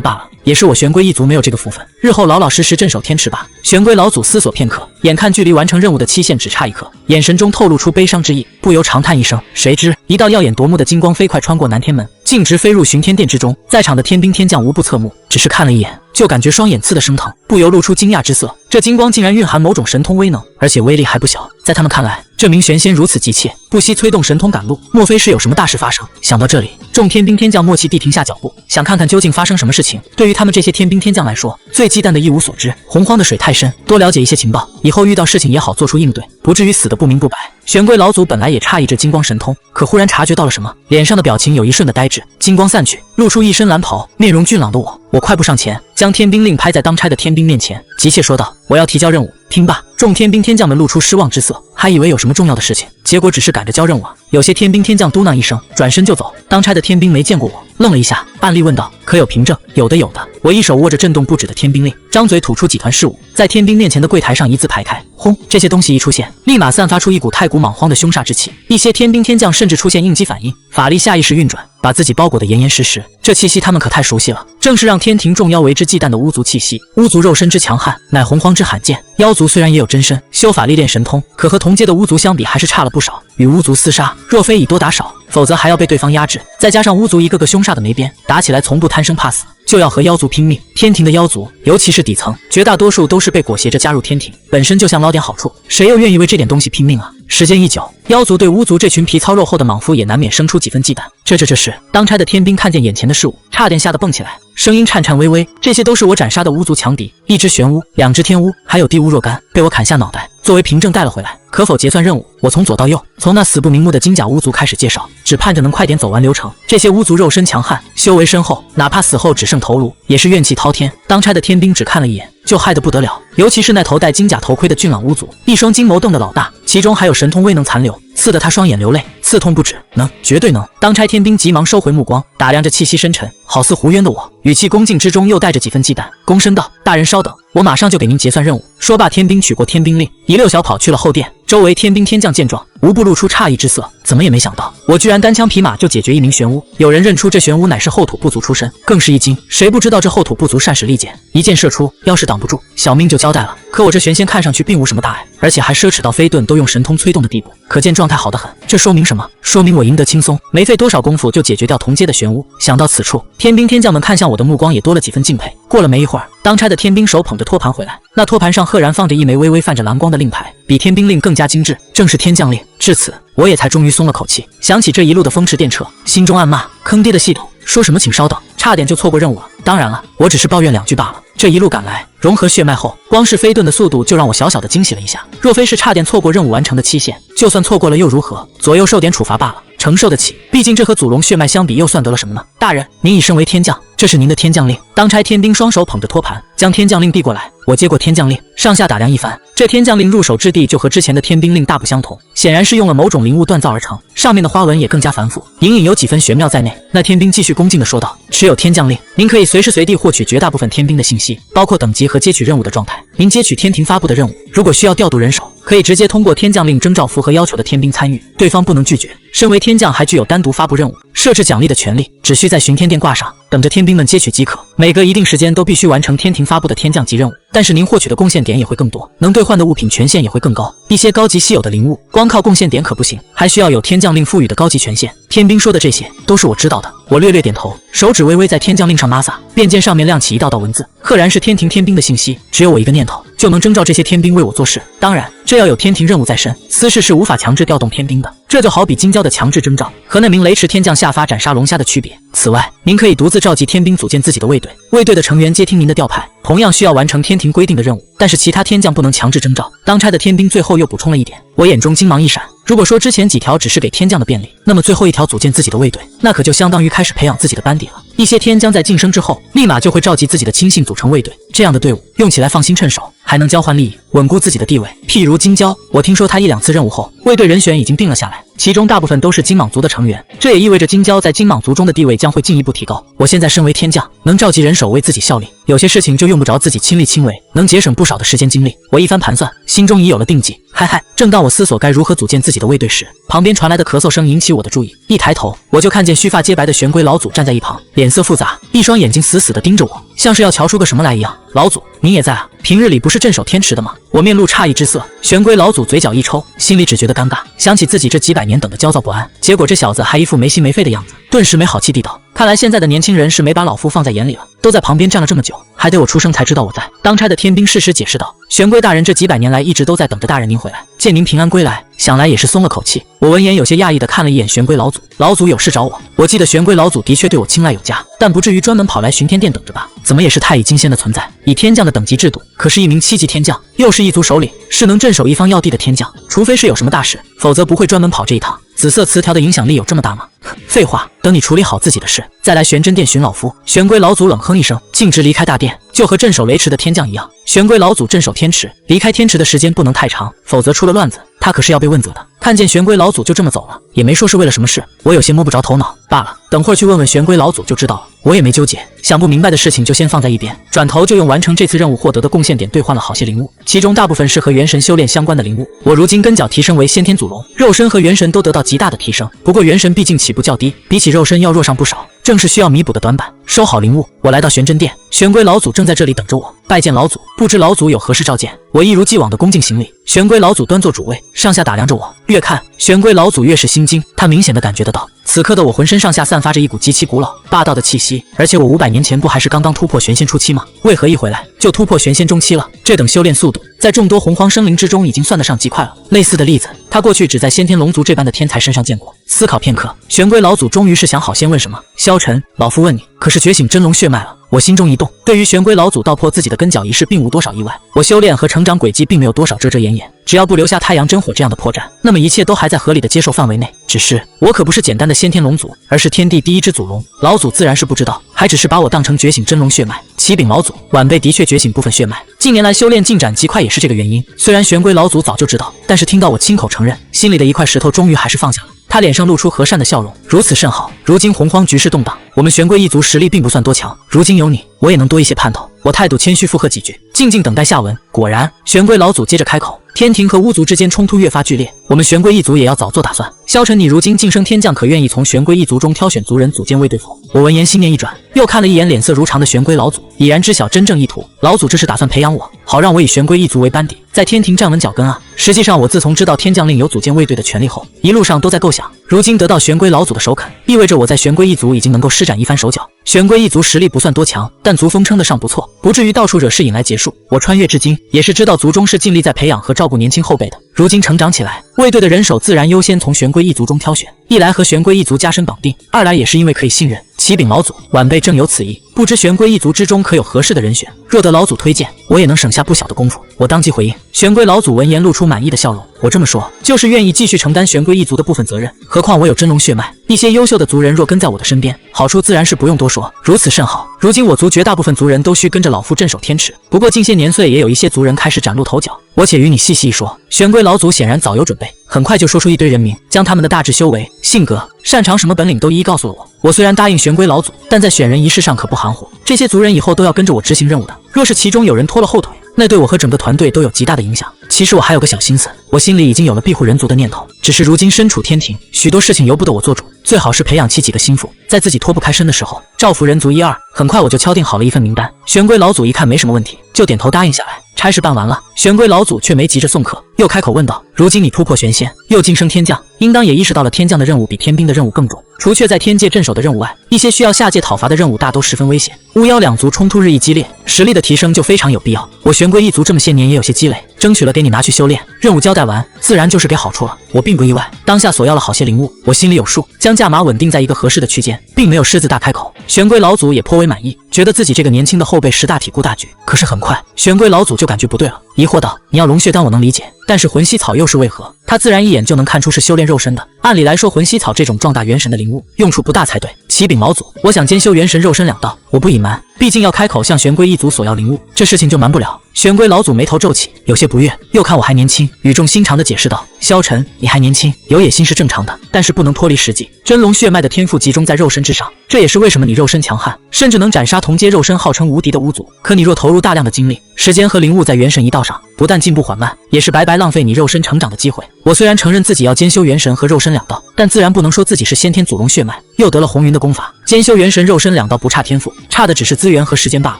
罢了，也是我玄龟一族没有这个福分，日后老老实实镇守天池吧。玄龟老祖思索片刻，眼看距离完成任务的期限只差一刻，眼神中透露出悲伤之意，不由长叹一声。谁知一道耀眼夺目的金光飞快穿过南天门，径直飞入巡天殿之中。在场的天兵天将无不侧目，只是看了一眼，就感觉双眼刺得生疼，不由露出惊讶之色。这金光竟然蕴含某种神通威能，而且威力还不小。在他们看来，这名玄仙如此急切，不惜催动神通赶路，莫非是有什么大事发生？想到这里，众天兵天将默契地停下脚步，想看看究竟发生什么事情。对于他们这些天兵天将来说，最忌惮的一无所知，洪荒的水太深，多了解一些情报，以后遇到事情也好做出应对，不至于死得不明不白。玄龟老祖本来也诧异这金光神通，可忽然察觉到了什么，脸上的表情有一瞬的呆滞。金光散去，露出一身蓝袍，面容俊朗的我快步上前，将天兵令拍在当差的天兵面前，急切说道：“我要提交任务。”听罢，众天兵天将们露出失望之色，还以为有什么重要的事情，结果只是赶着交任务啊。有些天兵天将嘟囔一声，转身就走。当差的天兵没见过我，愣了一下，暗力问道：“可有凭证？”“有的。”我一手握着震动不止的天兵令，张嘴吐出几团事物，在天兵面前的柜台上一字排开。轰！这些东西一出现，立马散发出一股太古莽荒的凶煞之气。一些天兵天将甚至出现应激反应，法力下意识运转，把自己包裹得严严实实。这气息他们可太熟悉了，正是让天庭众妖为之忌惮的巫族气息。巫族肉身之强悍，乃洪荒之罕见。妖族虽然也有真身，修法历练神通，可和同阶的巫族相比还是差了不少。与巫族厮杀，若非以多打少，否则还要被对方压制。再加上巫族一个个凶煞的没边，打起来从不贪生怕死，就要和妖族拼命。天庭的妖族，尤其是底层，绝大多数都是被裹挟着加入天庭，本身就想捞点好处，谁又愿意为这点东西拼命啊？时间一久，妖族对巫族这群皮糙肉厚的莽夫也难免生出几分忌惮。这时，当差的天兵看见眼前的事物，差点吓得蹦起来，声音颤颤巍巍：“这些都是我斩杀的巫族强敌，一只玄巫，两只天巫，还有地巫若干，被我砍下脑袋，作为凭证带了回来，可否结算任务？”我从左到右，从那死不瞑目的金甲巫族开始介绍，只盼着能快点走完流程。这些巫族肉身强悍，修为深厚，哪怕死后只剩头颅，也是怨气滔天。当差的天兵只看了一眼，就害得不得了，尤其是那头戴金甲头盔的俊朗巫族，一双金眸瞪得老大，其中还有神通威能残留，刺得他双眼流泪，刺痛不止。能，绝对能。当差天兵急忙收回目光，打量着气息深沉，好似胡渊的我，语气恭敬之中又带着几分忌惮，躬身道：“大人稍等，我马上就给您结算任务。”说罢，天兵取过天兵令，一溜小跑去了后殿。周围天兵天将见状，无不露出诧异之色，怎么也没想到，我居然单枪匹马就解决一名玄巫。有人认出这玄巫乃是后土部族出身，更是一惊。谁不知道这后土部族善使利剑，一箭射出，要是挡不住，小命就交代了。可我这玄仙看上去并无什么大碍，而且还奢侈到飞盾都用神通催动的地步，可见状态好得很。这说明什么？说明我赢得轻松，没费多少功夫就解决掉同阶的玄巫。想到此处，天兵天将们看向我的目光也多了几分敬佩。过了没一会儿，当差的天兵手捧着托盘回来，那托盘上赫然放着一枚微微泛着蓝光的令牌，比天兵令更加精致，正是天降令。至此，我也才终于松了口气。想起这一路的风驰电掣，心中暗骂：坑爹的系统，说什么请稍等，差点就错过任务了。当然了，我只是抱怨2句罢了。这一路赶来，融合血脉后，光是飞遁的速度就让我小小的惊喜了一下。若非是差点错过任务完成的期限，就算错过了又如何？左右受点处罚罢了，承受得起。毕竟这和祖龙血脉相比，又算得了什么呢？大人，您已身为天将，这是您的天降令。当差天兵双手捧着托盘，将天降令递过来。我接过天降令，上下打量一番，这天降令入手质地就和之前的天兵令大不相同，显然是用了某种灵物锻造而成，上面的花纹也更加繁复，隐隐有几分玄妙在内。那天兵继续恭敬地说道：“持有天降令，您可以随时随地获取绝大部分天兵的信息，包括等级和接取任务的状态。您接取天庭发布的任务，如果需要调度人手，可以直接通过天降令征召符合要求的天兵参与，对方不能拒绝。身为天将，还具有单独发布任务、设置奖励的权利，只需在巡天殿挂上，等着天兵们接取即可。每隔一定时间都必须完成天庭发布的天降级任务，但是您获取的贡献点也会更多，能兑换的物品权限也会更高。一些高级稀有的灵物，光靠贡献点可不行，还需要有天降令赋予的高级权限。天兵说的这些都是我知道的。我略略点头，手指微微在天降令上拉撒，便见上面亮起一道道文字，赫然是天庭天兵的信息。只有我一个念头，就能征召这些天兵为我做事。当然，这要有天庭任务在身，私事是无法强制调动天兵的。这就好比金蛟的强制征召和那名雷池天将下发斩杀龙虾的区别。此外，您可以独自召集天兵组建自己的卫队，卫队的成员皆听您的调派，同样需要完成天庭规定的任务，但是其他天将不能强制征召。当差的天兵最后又补充了一点，我眼中金芒一闪。如果说之前几条只是给天将的便利，那么最后一条组建自己的卫队，那可就相当于开始培养自己的班底了。一些天将在晋升之后，立马就会召集自己的亲信组成卫队，这样的队伍用起来放心趁手，还能交换利益，稳固自己的地位。譬如金蛟，我听说他1-2次任务后，卫队人选已经定了下来，其中大部分都是金蟒族的成员，这也意味着金蛟在金蟒族中的地位将会进一步提高。我现在身为天将，能召集人手为自己效力，有些事情就用不着自己亲力亲为，能节省不少的时间精力。我一番盘算，心中已有了定计。嗨嗨！正当我思索该如何组建自己的卫队时，旁边传来的咳嗽声引起我的注意。一抬头，我就看见须发皆白的玄龟老祖站在一旁，脸色复杂，一双眼睛死死地盯着我，像是要瞧出个什么来一样。老祖，您也在啊？平日里不是镇守天池的吗？我面露诧异之色。玄龟老祖嘴角一抽，心里只觉得尴尬，想起自己这几百年等得焦躁不安，结果这小子还一副没心没肺的样子，顿时没好气地道：看来现在的年轻人是没把老夫放在眼里了，都在旁边站了这么久，还得我出声才知道我在。当差的天兵适时解释道：玄龟大人这几百年来一直都在等着大人您回来，见您平安归来，想来也是松了口气。我闻言有些讶异地看了一眼玄龟老祖，老祖有事找我？我记得玄龟老祖的确对我青睐有加，但不至于专门跑来巡天殿等着吧？怎么也是太乙金仙的存在，以天将的等级制度，可是一名7级天将，又是一族首领，是能镇守一方要地的天将，除非是有什么大事，否则不会专门跑这一趟。紫色词条的影响力有这么大吗？废话，等你处理好自己的事，再来玄真殿寻老夫。玄龟老祖冷哼一声，径直离开大殿，就和镇守雷池的天将一样。玄龟老祖镇守天池，离开天池的时间不能太长，否则出了乱子，他可是要被问责的。看见玄龟老祖就这么走了，也没说是为了什么事，我有些摸不着头脑罢了。等会儿去问问玄龟老祖就知道了。我也没纠结，想不明白的事情就先放在一边，转头就用完成这次任务获得的贡献点兑换了好些灵物，其中大部分是和元神修炼相关的灵物。我如今根脚提升为先天祖龙，肉身和元神都得到极大的提升，不过元神毕竟起步较低，比起肉身要弱上不少，正是需要弥补的短板。收好灵物，我来到玄真殿，玄龟老祖正在这里等着我。拜见老祖，不知老祖有何事召见？我一如既往的恭敬行礼。玄龟老祖端坐主位，上下打量着我，越看玄龟老祖越是心惊。他明显的感觉得到，此刻的我浑身上下散发着一股极其古老霸道的气息，而且我500年前不还是刚刚突破玄仙初期吗？为何一回来就突破玄仙中期了？这等修炼速度，在众多洪荒生灵之中已经算得上极快了。类似的例子，他过去只在先天龙族这般的天才身上见过。思考片刻，玄龟老祖终于是想好先问什么。萧晨，老夫问你，可是觉醒真龙血脉了？我心中一动，对于玄龟老祖道破自己的跟脚一事并无多少意外。我修炼和成长轨迹并没有多少遮遮掩掩，只要不留下太阳真火这样的破绽，那么一切都还在合理的接受范围内。只是我可不是简单的先天龙族，而是天地第一只祖龙。老祖自然是不知道，还只是把我当成觉醒真龙血脉。启禀老祖，晚辈的确觉醒部分血脉，近年来修炼进展极快也是这个原因。虽然玄龟老祖早就知道，但是听到我亲口承认，心里的一块石头终于还是放下了。他脸上露出和善的笑容，如此甚好。如今洪荒局势动荡，我们玄龟一族实力并不算多强，如今有你，我也能多一些盼头。我态度谦虚附和几句，静静等待下文。果然，玄龟老祖接着开口：天庭和巫族之间冲突越发剧烈，我们玄龟一族也要早做打算。萧晨，你如今晋升天将，可愿意从玄龟一族中挑选族人组建卫队否？我闻言心念一转，又看了一眼脸色如常的玄龟老祖，已然知晓真正意图。老祖这是打算培养我，好让我以玄龟一族为班底，在天庭站稳脚跟啊。实际上，我自从知道天将令有组建卫队的权利后，一路上都在构想，如今得到玄龟老祖的首肯，意味着我在玄龟一族已经能够施展一番手脚。玄龟一族实力不算多强，但族风称得上不错，不至于到处惹事引来劫数。我穿越至今，也是知道族中是尽力在培养和照顾年轻后辈的。如今成长起来，卫队的人手自然优先从玄龟一族中挑选，一来和玄龟一族加深绑定，二来也是因为可以信任。启禀老祖，晚辈正有此意，不知玄龟一族之中可有合适的人选？若得老祖推荐，我也能省下不小的功夫。我当即回应。玄龟老祖闻言露出满意的笑容，我这么说，就是愿意继续承担玄龟一族的部分责任。何况我有真龙血脉，一些优秀的族人若跟在我的身边，好处自然是不用多说。如此甚好。如今我族绝大部分族人都需跟着老夫镇守天池，不过近些年岁也有一些族人开始崭露头角，我且与你细细一说。玄龟老祖显然早有准备，很快就说出一堆人名，将他们的大致修为、性格、擅长什么本领都一一告诉了我。我虽然答应玄龟老祖，但在选人一事上可不含糊，这些族人以后都要跟着我执行任务的，若是其中有人拖了后腿，那对我和整个团队都有极大的影响。其实我还有个小心思，我心里已经有了庇护人族的念头，只是如今身处天庭，许多事情由不得我做主，最好是培养起几个心腹，在自己脱不开身的时候照拂人族一二。很快我就敲定好了一份名单，玄龟老祖一看没什么问题，就点头答应下来。差事办完了，玄龟老祖却没急着送客，又开口问道：如今你突破玄仙，又晋升天将，应当也意识到了天将的任务比天兵的任务更重。除却在天界镇守的任务外，一些需要下界讨伐的任务大都十分危险，巫妖两族冲突日益激烈，实力的提升就非常有必要。我玄龟一族这么些年也有些积累，争取了给你拿去修炼，任务交代完，自然就是给好处了。我并不意外，当下索要了好些灵物，我心里有数，将价码稳定在一个合适的区间，并没有狮子大开口。玄龟老祖也颇为满意，觉得自己这个年轻的后辈识大体顾大局。可是很快，玄龟老祖就感觉不对了，疑惑道：你要龙血丹我能理解，但是魂犀草又是为何？他自然一眼就能看出是修炼肉身的。按理来说，魂犀草这种壮大元神的灵物用处不大才对。启禀老祖，我想兼修元神肉身两道，我不隐瞒，毕竟要开口向玄龟一族索要灵物，这事情就瞒不了。玄龟老祖眉头皱起，有些不悦，又看我还年轻，语重心长地解释道：萧晨，你还年轻，有野心是正常的，但是不能脱离实际。真龙血脉的天赋集中在肉身之上，这也是为什么你肉身强悍，甚至能斩杀同阶肉身号称无敌的巫族。可你若投入大量的精力、时间和灵物在元神一道上，不但进步缓慢，也是白白浪费你肉身成长的机会。我虽然承认自己要兼修元神和肉身两道，但自然不能说自己是先天祖龙血脉，又得了红云的功法，兼修元神肉身两道不差天赋，差的只是资源和时间罢了。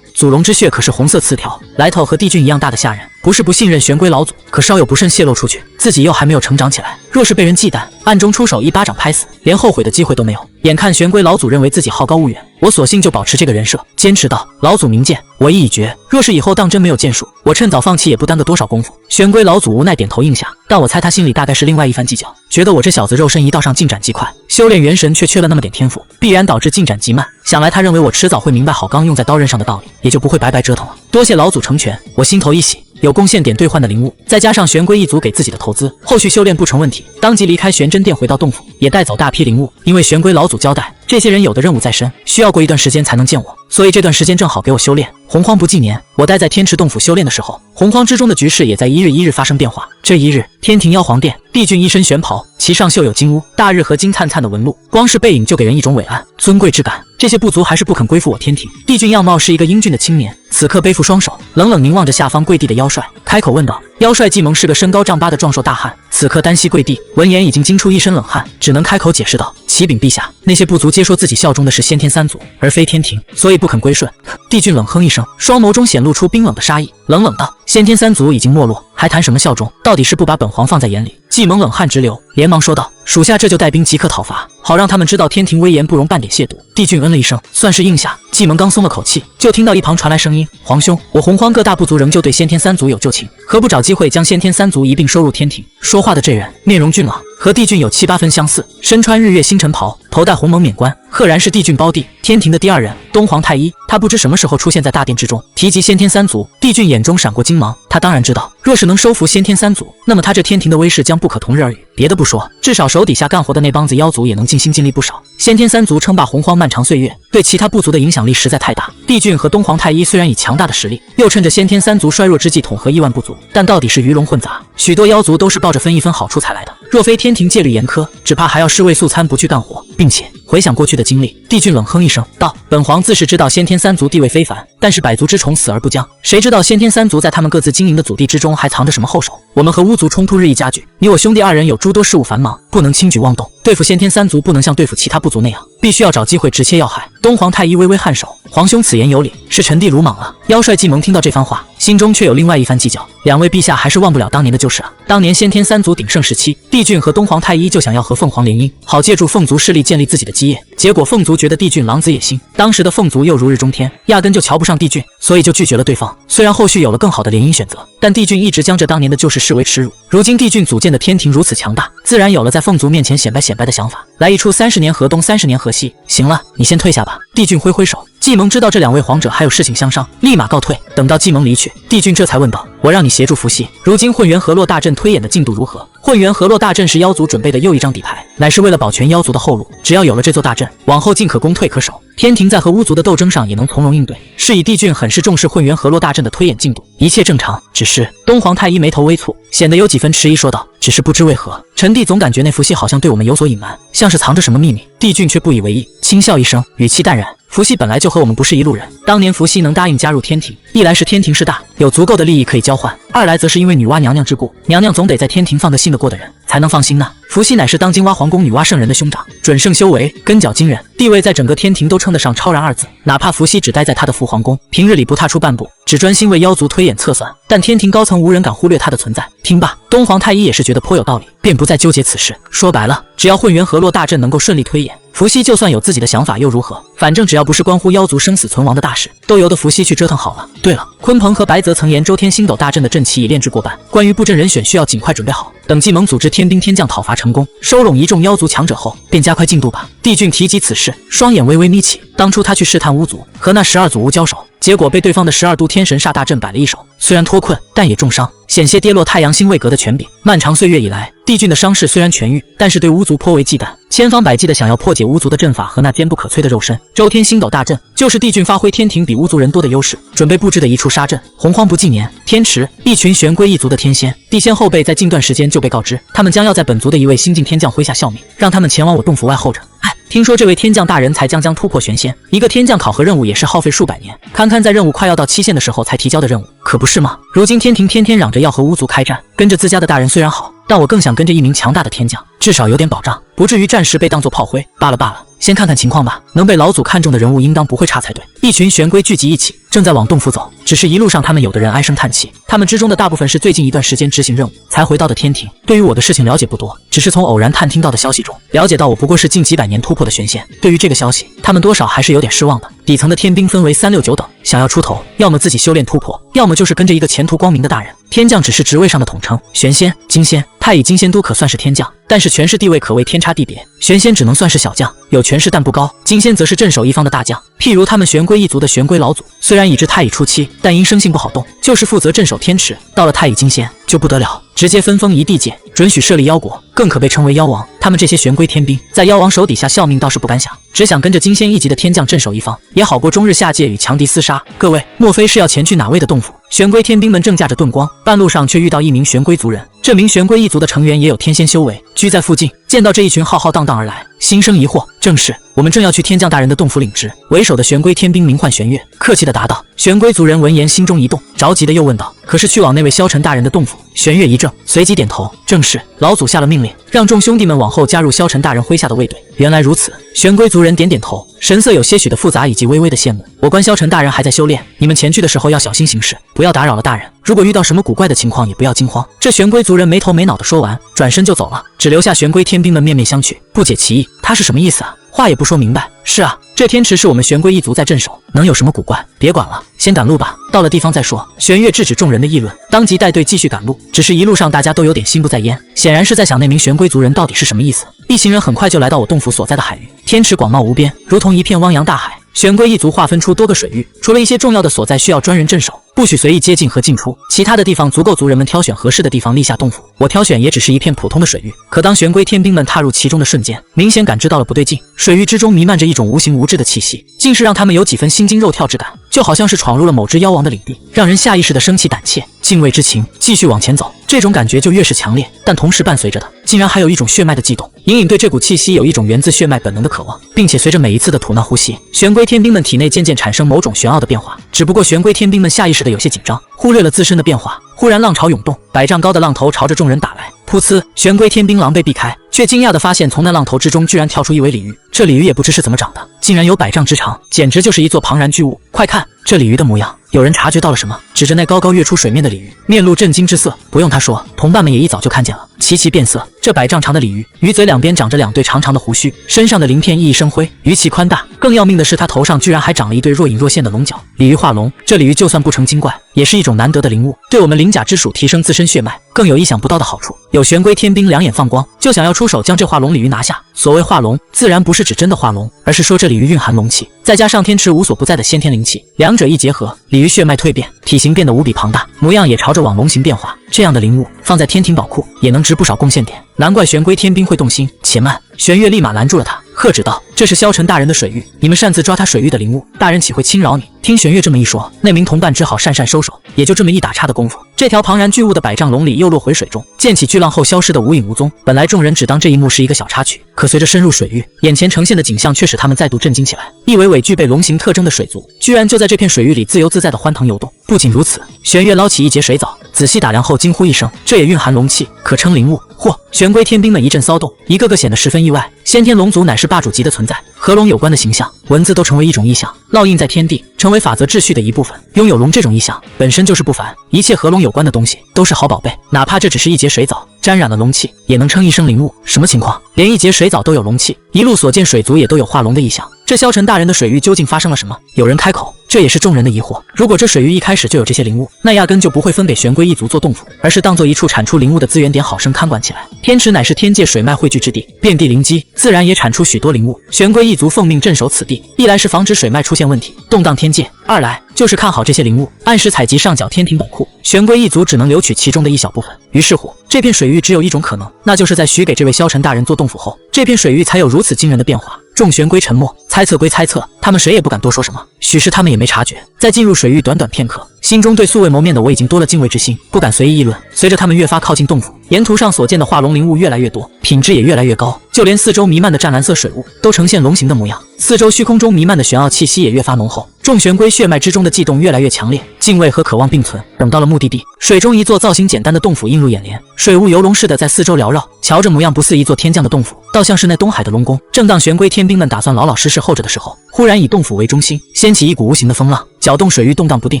祖龙之血可是红色词条，来头和帝俊一样大的吓人，不是不信任玄龟老祖，可稍有不慎泄露出去，自己又还没有成长起来，若是被人忌惮，暗中出手一巴掌拍死，连后悔的机会都没有。眼看玄龟老祖认为自己好高骛远，我索性就保持这个人设，坚持道：老祖明鉴，我意已决，若是以后当真没有剑术，我趁早放弃也不耽搁多少功夫。玄龟老祖无奈点头应下，但我猜他心里大概是另外一番计较，觉得我这小子肉身一道上进展极快，修炼元神却缺了那么点天赋，必然导致进展极慢。想来他认为我迟早会明白好钢用在刀刃上的道理，也就不会白白折腾了。多谢老祖成全，我心头一喜。有贡献点兑换的灵物，再加上玄龟一族给自己的投资，后续修炼不成问题。当即离开玄真殿回到洞府，也带走大批灵物。因为玄龟老祖交代，这些人有的任务在身，需要过一段时间才能见我，所以这段时间正好给我修炼。洪荒不纪年，我待在天池洞府修炼的时候，洪荒之中的局势也在一日一日发生变化。这一日，天庭妖皇殿，帝俊一身玄袍，其上绣有金乌、大日和金灿灿的纹路，光是背影就给人一种伟岸尊贵之感。这些部族还是不肯归附我天庭。帝俊样貌是一个英俊的青年，此刻背负双手，冷冷凝望着下方跪地的妖帅，开口问道。妖帅季蒙是个身高丈8的壮硕大汉，此刻单膝跪地，闻言已经惊出一身冷汗，只能开口解释道：启禀陛下，那些部族皆说自己效忠的是先天三族，而非天庭，所以不肯归顺。帝俊冷哼一声，双眸中显露出冰冷的杀意，冷冷道：先天三族已经没落，还谈什么效忠？到底是不把本皇放在眼里？季蒙冷汗直流，连忙说道：属下这就带兵即刻讨伐，好让他们知道天庭威严不容半点亵渎。帝俊嗯了一声，算是应下。季蒙刚松了口气，就听到一旁传来声音：皇兄，我洪荒各大部族仍旧对先天三族有旧情，何不找机会将先天三族一并收入天庭？说话的这人面容俊朗，和帝俊有7、8分相似，身穿日月星辰袍，头戴鸿蒙冕冠，赫然是帝俊胞弟，天庭的第2人东皇太一。他不知什么时候出现在大殿之中，提及先天三族，帝俊眼中闪过金芒。他当然知道，若是能收服先天三族，那么他这天庭的威势将不可同日而语。别的不说，至少手底下干活的那帮子妖族也能尽心尽力不少。先天三族称霸洪荒漫长岁月，对其他部族的影响力实在太大。帝俊和东皇太一虽然以强大的实力，又趁着先天三族衰弱之际统合亿万部族，但到底是鱼龙混杂，许多妖族都是抱着分一分好处才来的。若非天庭戒律严苛，只怕还要尸位素餐不去干活。并且回想过去的经历，帝俊冷哼一声道：本皇自是知道先天三族地位非凡，但是百族之虫死而不僵，谁知道先天三族在他们各自经营的祖地之中还藏着什么后手？我们和巫族冲突日益加剧，你我兄弟2人有诸多事务繁忙，不能轻举妄动。对付先天三族不能像对付其他部族那样，必须要找机会直切要害。东皇太一微微颔首，皇兄此言有理，是臣弟鲁莽了。妖帅季蒙听到这番话，心中却有另外一番计较。两位陛下还是忘不了当年的旧事啊。当年先天三族鼎盛时期，帝俊和东皇太一就想要和凤凰联姻，好借助凤族势力建立自己的基业。结果凤族觉得帝俊狼子野心，当时的凤族又如日中天，压根就瞧不上帝俊，所以就拒绝了对方。虽然后续有了更好的联姻选择，但帝俊一直将这当年的旧事视为耻辱。如今帝俊组建的天庭如此强大，自然有了在凤族面前显摆显摆的想法，来一出30年河东30年河西。行了，你先退下吧。帝俊挥挥手。季蒙知道这2位皇者还有事情相商，立马告退。等到季蒙离去，帝俊这才问道：我让你协助伏羲，如今混元河洛大阵推演的进度如何？混元河洛大阵是妖族准备的又一张底牌，乃是为了保全妖族的后路，只要有了这座大阵，往后进可攻退可守，天庭在和巫族的斗争上也能从容应对。是以帝俊很是重视混元河洛大阵的推演进度，一切正常。只是东皇太一眉头微蹙，显得有几分迟疑，说道：只是不知为何，臣弟总感觉那伏羲好像对我们有所隐瞒，像是藏着什么秘密。帝俊却不以为意，轻笑一声，语气淡然：伏羲本来就和我们不是一路人，当年伏羲能答应加入天庭，一来是天庭势大，有足够的利益可以交换，二来则是因为女娲娘娘之故，娘娘总得在天庭放得信得过的人，才能放心呐。伏羲乃是当今娲皇宫女娲圣人的兄长，准圣修为，根脚惊人，地位在整个天庭都称得上超然2字。哪怕伏羲只待在他的父皇宫，平日里不踏出半步，只专心为妖族推演测算，但天庭高层无人敢忽略他的存在。听罢，东皇太一也是觉得颇有道理，便不再纠结此事。说白了，只要混元河洛大阵能够顺利推演，伏羲就算有自己的想法又如何？反正只要不是关乎妖族生死存亡的大事，都由得伏羲去折腾好了。对了，鲲鹏和白泽曾言周天星斗大阵的阵旗已炼制过半，关于布阵人选需要尽快准备好，等季蒙组织天兵天将讨伐成功，收拢一众妖族强者后，便加快进度吧。帝俊提及此事，双眼微微眯起。当初他去试探巫族，和那12祖巫交手，结果被对方的12都天神煞大阵摆了一手，虽然脱困，但也重伤，险些跌落太阳星位格的权柄。漫长岁月以来，帝俊的伤势虽然痊愈，但是对巫族颇为忌惮，千方百计的想要破解巫族的阵法和那坚不可摧的肉身。周天星斗大阵就是帝俊发挥天庭比巫族人多的优势，准备布置的一处杀阵。洪荒不纪年，天池一群玄龟一族的天仙、地仙后辈在近段时间就被告知，他们将要在本族的一位新晋天将麾下效命，让他们前往我洞府外候着。听说这位天将大人才将突破玄仙，一个天将考核任务也是耗费数百年，堪堪在任务快要到期限的时候才提交的任务，可不是吗？如今天庭天天嚷着要和巫族开战，跟着自家的大人虽然好，但我更想跟着一名强大的天将，至少有点保障，不至于战时被当作炮灰。罢了，先看看情况吧。能被老祖看中的人物应当不会差才对。一群玄龟聚集一起，正在往洞府走。只是一路上他们有的人唉声叹气，他们之中的大部分是最近一段时间执行任务才回到的天庭，对于我的事情了解不多，只是从偶然探听到的消息中了解到我不过是近几百年突破的玄仙。对于这个消息，他们多少还是有点失望的。底层的天兵分为3、6、9等，想要出头，要么自己修炼突破，要么就是跟着一个前途光明的大人。天将只是职位上的统称，玄仙、金仙、太乙、金仙都可算是天将，但是权势地位可谓天差地别。玄仙只能算是小将，有权势但不高；金仙则是镇守一方的大将。譬如他们玄龟一族的玄龟老祖，虽然已至太乙初期，但因生性不好动，就是负责镇守天池。到了太乙金仙就不得了，直接分封一地界，准许设立妖国，更可被称为妖王。他们这些玄龟天兵，在妖王手底下效命倒是不敢想，只想跟着金仙一级的天将镇守一方，也好过终日下界与强敌厮杀。各位，莫非是要前去哪位的洞府？玄龟天兵们正驾着盾光，半路上却遇到一名玄龟族人。这名玄龟一族的成员也有天仙修为，居在附近，见到这一群浩浩荡荡而来，心生疑惑。正是，我们正要去天将大人的洞府领职。为首的玄龟天兵名唤玄月，客气地答道。玄龟族人闻言心中一动，着急地又问道：“可是去往那位萧晨大人的洞府？”玄月一怔，随即点头：“正是，老祖下了命令，让众兄弟们往后加入萧晨大人麾下的卫队。”原来如此，玄龟族人点点头，神色有些许的复杂以及微微的羡慕。我观萧晨大人还在修炼，你们前去的时候要小心行事，不要打扰了大人。如果遇到什么古怪的情况，也不要惊慌。这玄龟族人没头没脑地说完，转身就走了，只留下玄龟天兵们面面相觑，不解其意。他是什么意思啊？话也不说明白。是啊，这天池是我们玄龟一族在镇守，能有什么古怪？别管了，先赶路吧，到了地方再说。玄月制止众人的议论，当即带队继续赶路。只是一路上大家都有点心不在焉，显然是在想那名玄龟族人到底是什么意思。一行人很快就来到我洞府所在的海域，天池广袤无边，如同一片汪洋大海。玄龟一族划分出多个水域，除了一些重要的所在需要专人镇守，不许随意接近和进出，其他的地方足够族人们挑选合适的地方立下洞府。我挑选也只是一片普通的水域，可当玄龟天兵们踏入其中的瞬间，明显感知到了不对劲。水域之中弥漫着一种无形无质的气息，竟是让他们有几分心惊肉跳之感，就好像是闯入了某只妖王的领地，让人下意识地升起胆怯、敬畏之情。继续往前走，这种感觉就越是强烈，但同时伴随着的竟然还有一种血脉的悸动，隐隐对这股气息有一种源自血脉本能的渴望，并且随着每一次的吐纳呼吸，玄龟天兵们体内渐渐产生某种玄奥的变化。只不过玄龟天兵们下意识的有些紧张，忽略了自身的变化。忽然浪潮涌动，100丈高的浪头朝着众人打来，噗呲，玄龟天兵狼狈避开，却惊讶地发现从那浪头之中居然跳出一尾鲤鱼。这鲤鱼也不知是怎么长的，竟然有100丈之长，简直就是一座庞然巨物。快看，这鲤鱼的模样！有人察觉到了什么，指着那高高跃出水面的鲤鱼，面露震惊之色。不用他说，同伴们也一早就看见了，齐齐变色。这100丈长的鲤鱼，鱼嘴两边长着2对长长的胡须，身上的鳞片熠熠生辉，鱼鳍宽大。更要命的是，它头上居然还长了一对若隐若现的龙角。鲤鱼化龙，这鲤鱼就算不成精怪，也是一种难得的灵物，对我们鳞甲之属提升自身血脉更有意想不到的好处。有玄龟天兵两眼放光，就想要出手将这化龙鲤鱼拿下。所谓化龙，自然不是指真的化龙，而是说这鲤鱼蕴含龙气，再加上天池无所不在的先天灵气，两者一结合，鲤鱼血脉蜕变，体型变得无比庞大，模样也朝着往龙形变化。这样的灵物放在天庭宝库也能值不少贡献点，难怪玄龟天兵会动心。且慢，玄月立马拦住了他，喝止道：“这是萧晨大人的水域，你们擅自抓他水域的灵物，大人岂会轻饶你？”听玄月这么一说，那名同伴只好讪讪收手。也就这么一打岔的功夫，这条庞然巨物的100丈龙鲤又落回水中，溅起巨浪后消失得无影无踪。本来众人只当这一幕是一个小插曲，可随着深入水域，眼前呈现的景象却使他们再度震惊起来。一尾尾具备龙形特征的水族，居然就在这片水域里自由自在的欢腾游动。不仅如此，玄月捞起一截水藻，仔细打量后惊呼一声：“这也蕴含龙气，可称灵物！”嚯！玄龟天兵们一阵骚动，一个个显得十分意外。先天龙族乃是霸主级的存在，和龙有关的形象、文字都成为一种意象，烙印在天地，成为法则秩序的一部分。拥有龙这种意象本身就是不凡，一切和龙有关的东西都是好宝贝，哪怕这只是一截水藻，沾染了龙气，也能称一声灵物。什么情况？连一截水藻都有龙气？一路所见水族也都有化龙的意象，这萧晨大人的水域究竟发生了什么？有人开口，这也是众人的疑惑。如果这水域一开始就有这些灵物，那压根就不会分给玄龟一族做洞府，而是当做一处产出灵物的资源点，好生看管起来。天池乃是天界水脉汇聚之地，遍地灵机，自然也产出许多灵物。玄龟一族奉命镇守此地，一来是防止水脉出现问题，动荡天界；二来就是看好这些灵物，按时采集上缴天庭宝库。玄龟一族只能留取其中的一小部分。于是乎，这片水域只有一种可能，那就是在许给这位萧晨大人做洞府后，这片水域才有如此惊人的变化。众玄龟沉默，猜测归猜测，他们谁也不敢多说什么。许是他们也没察觉，在进入水域短短片刻，心中对素未谋面的我已经多了敬畏之心，不敢随意议论。随着他们越发靠近洞府，沿途上所见的化龙灵物越来越多，品质也越来越高，就连四周弥漫的湛蓝色水雾都呈现龙形的模样，四周虚空中弥漫的玄奥气息也越发浓厚。众玄龟血脉之中的悸动越来越强烈，敬畏和渴望并存。等到了目的地，水中一座造型简单的洞府映入眼帘，水雾游龙似的在四周缭绕，瞧着模样不似一座天降的洞府，倒像是那东海的龙宫。正当玄龟天兵们打算老老实实候着的时候，忽然以洞府为中心，掀起一股无形的风浪，搅动水域动荡不定，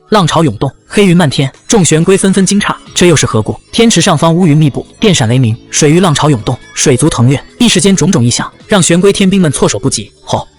浪潮涌动，黑云漫天。众玄龟纷纷惊诧，这又是何故？天池上方乌云密布，电闪雷鸣，水域浪潮涌动，水族腾跃，一时间种种异象让玄龟天兵们措手不及。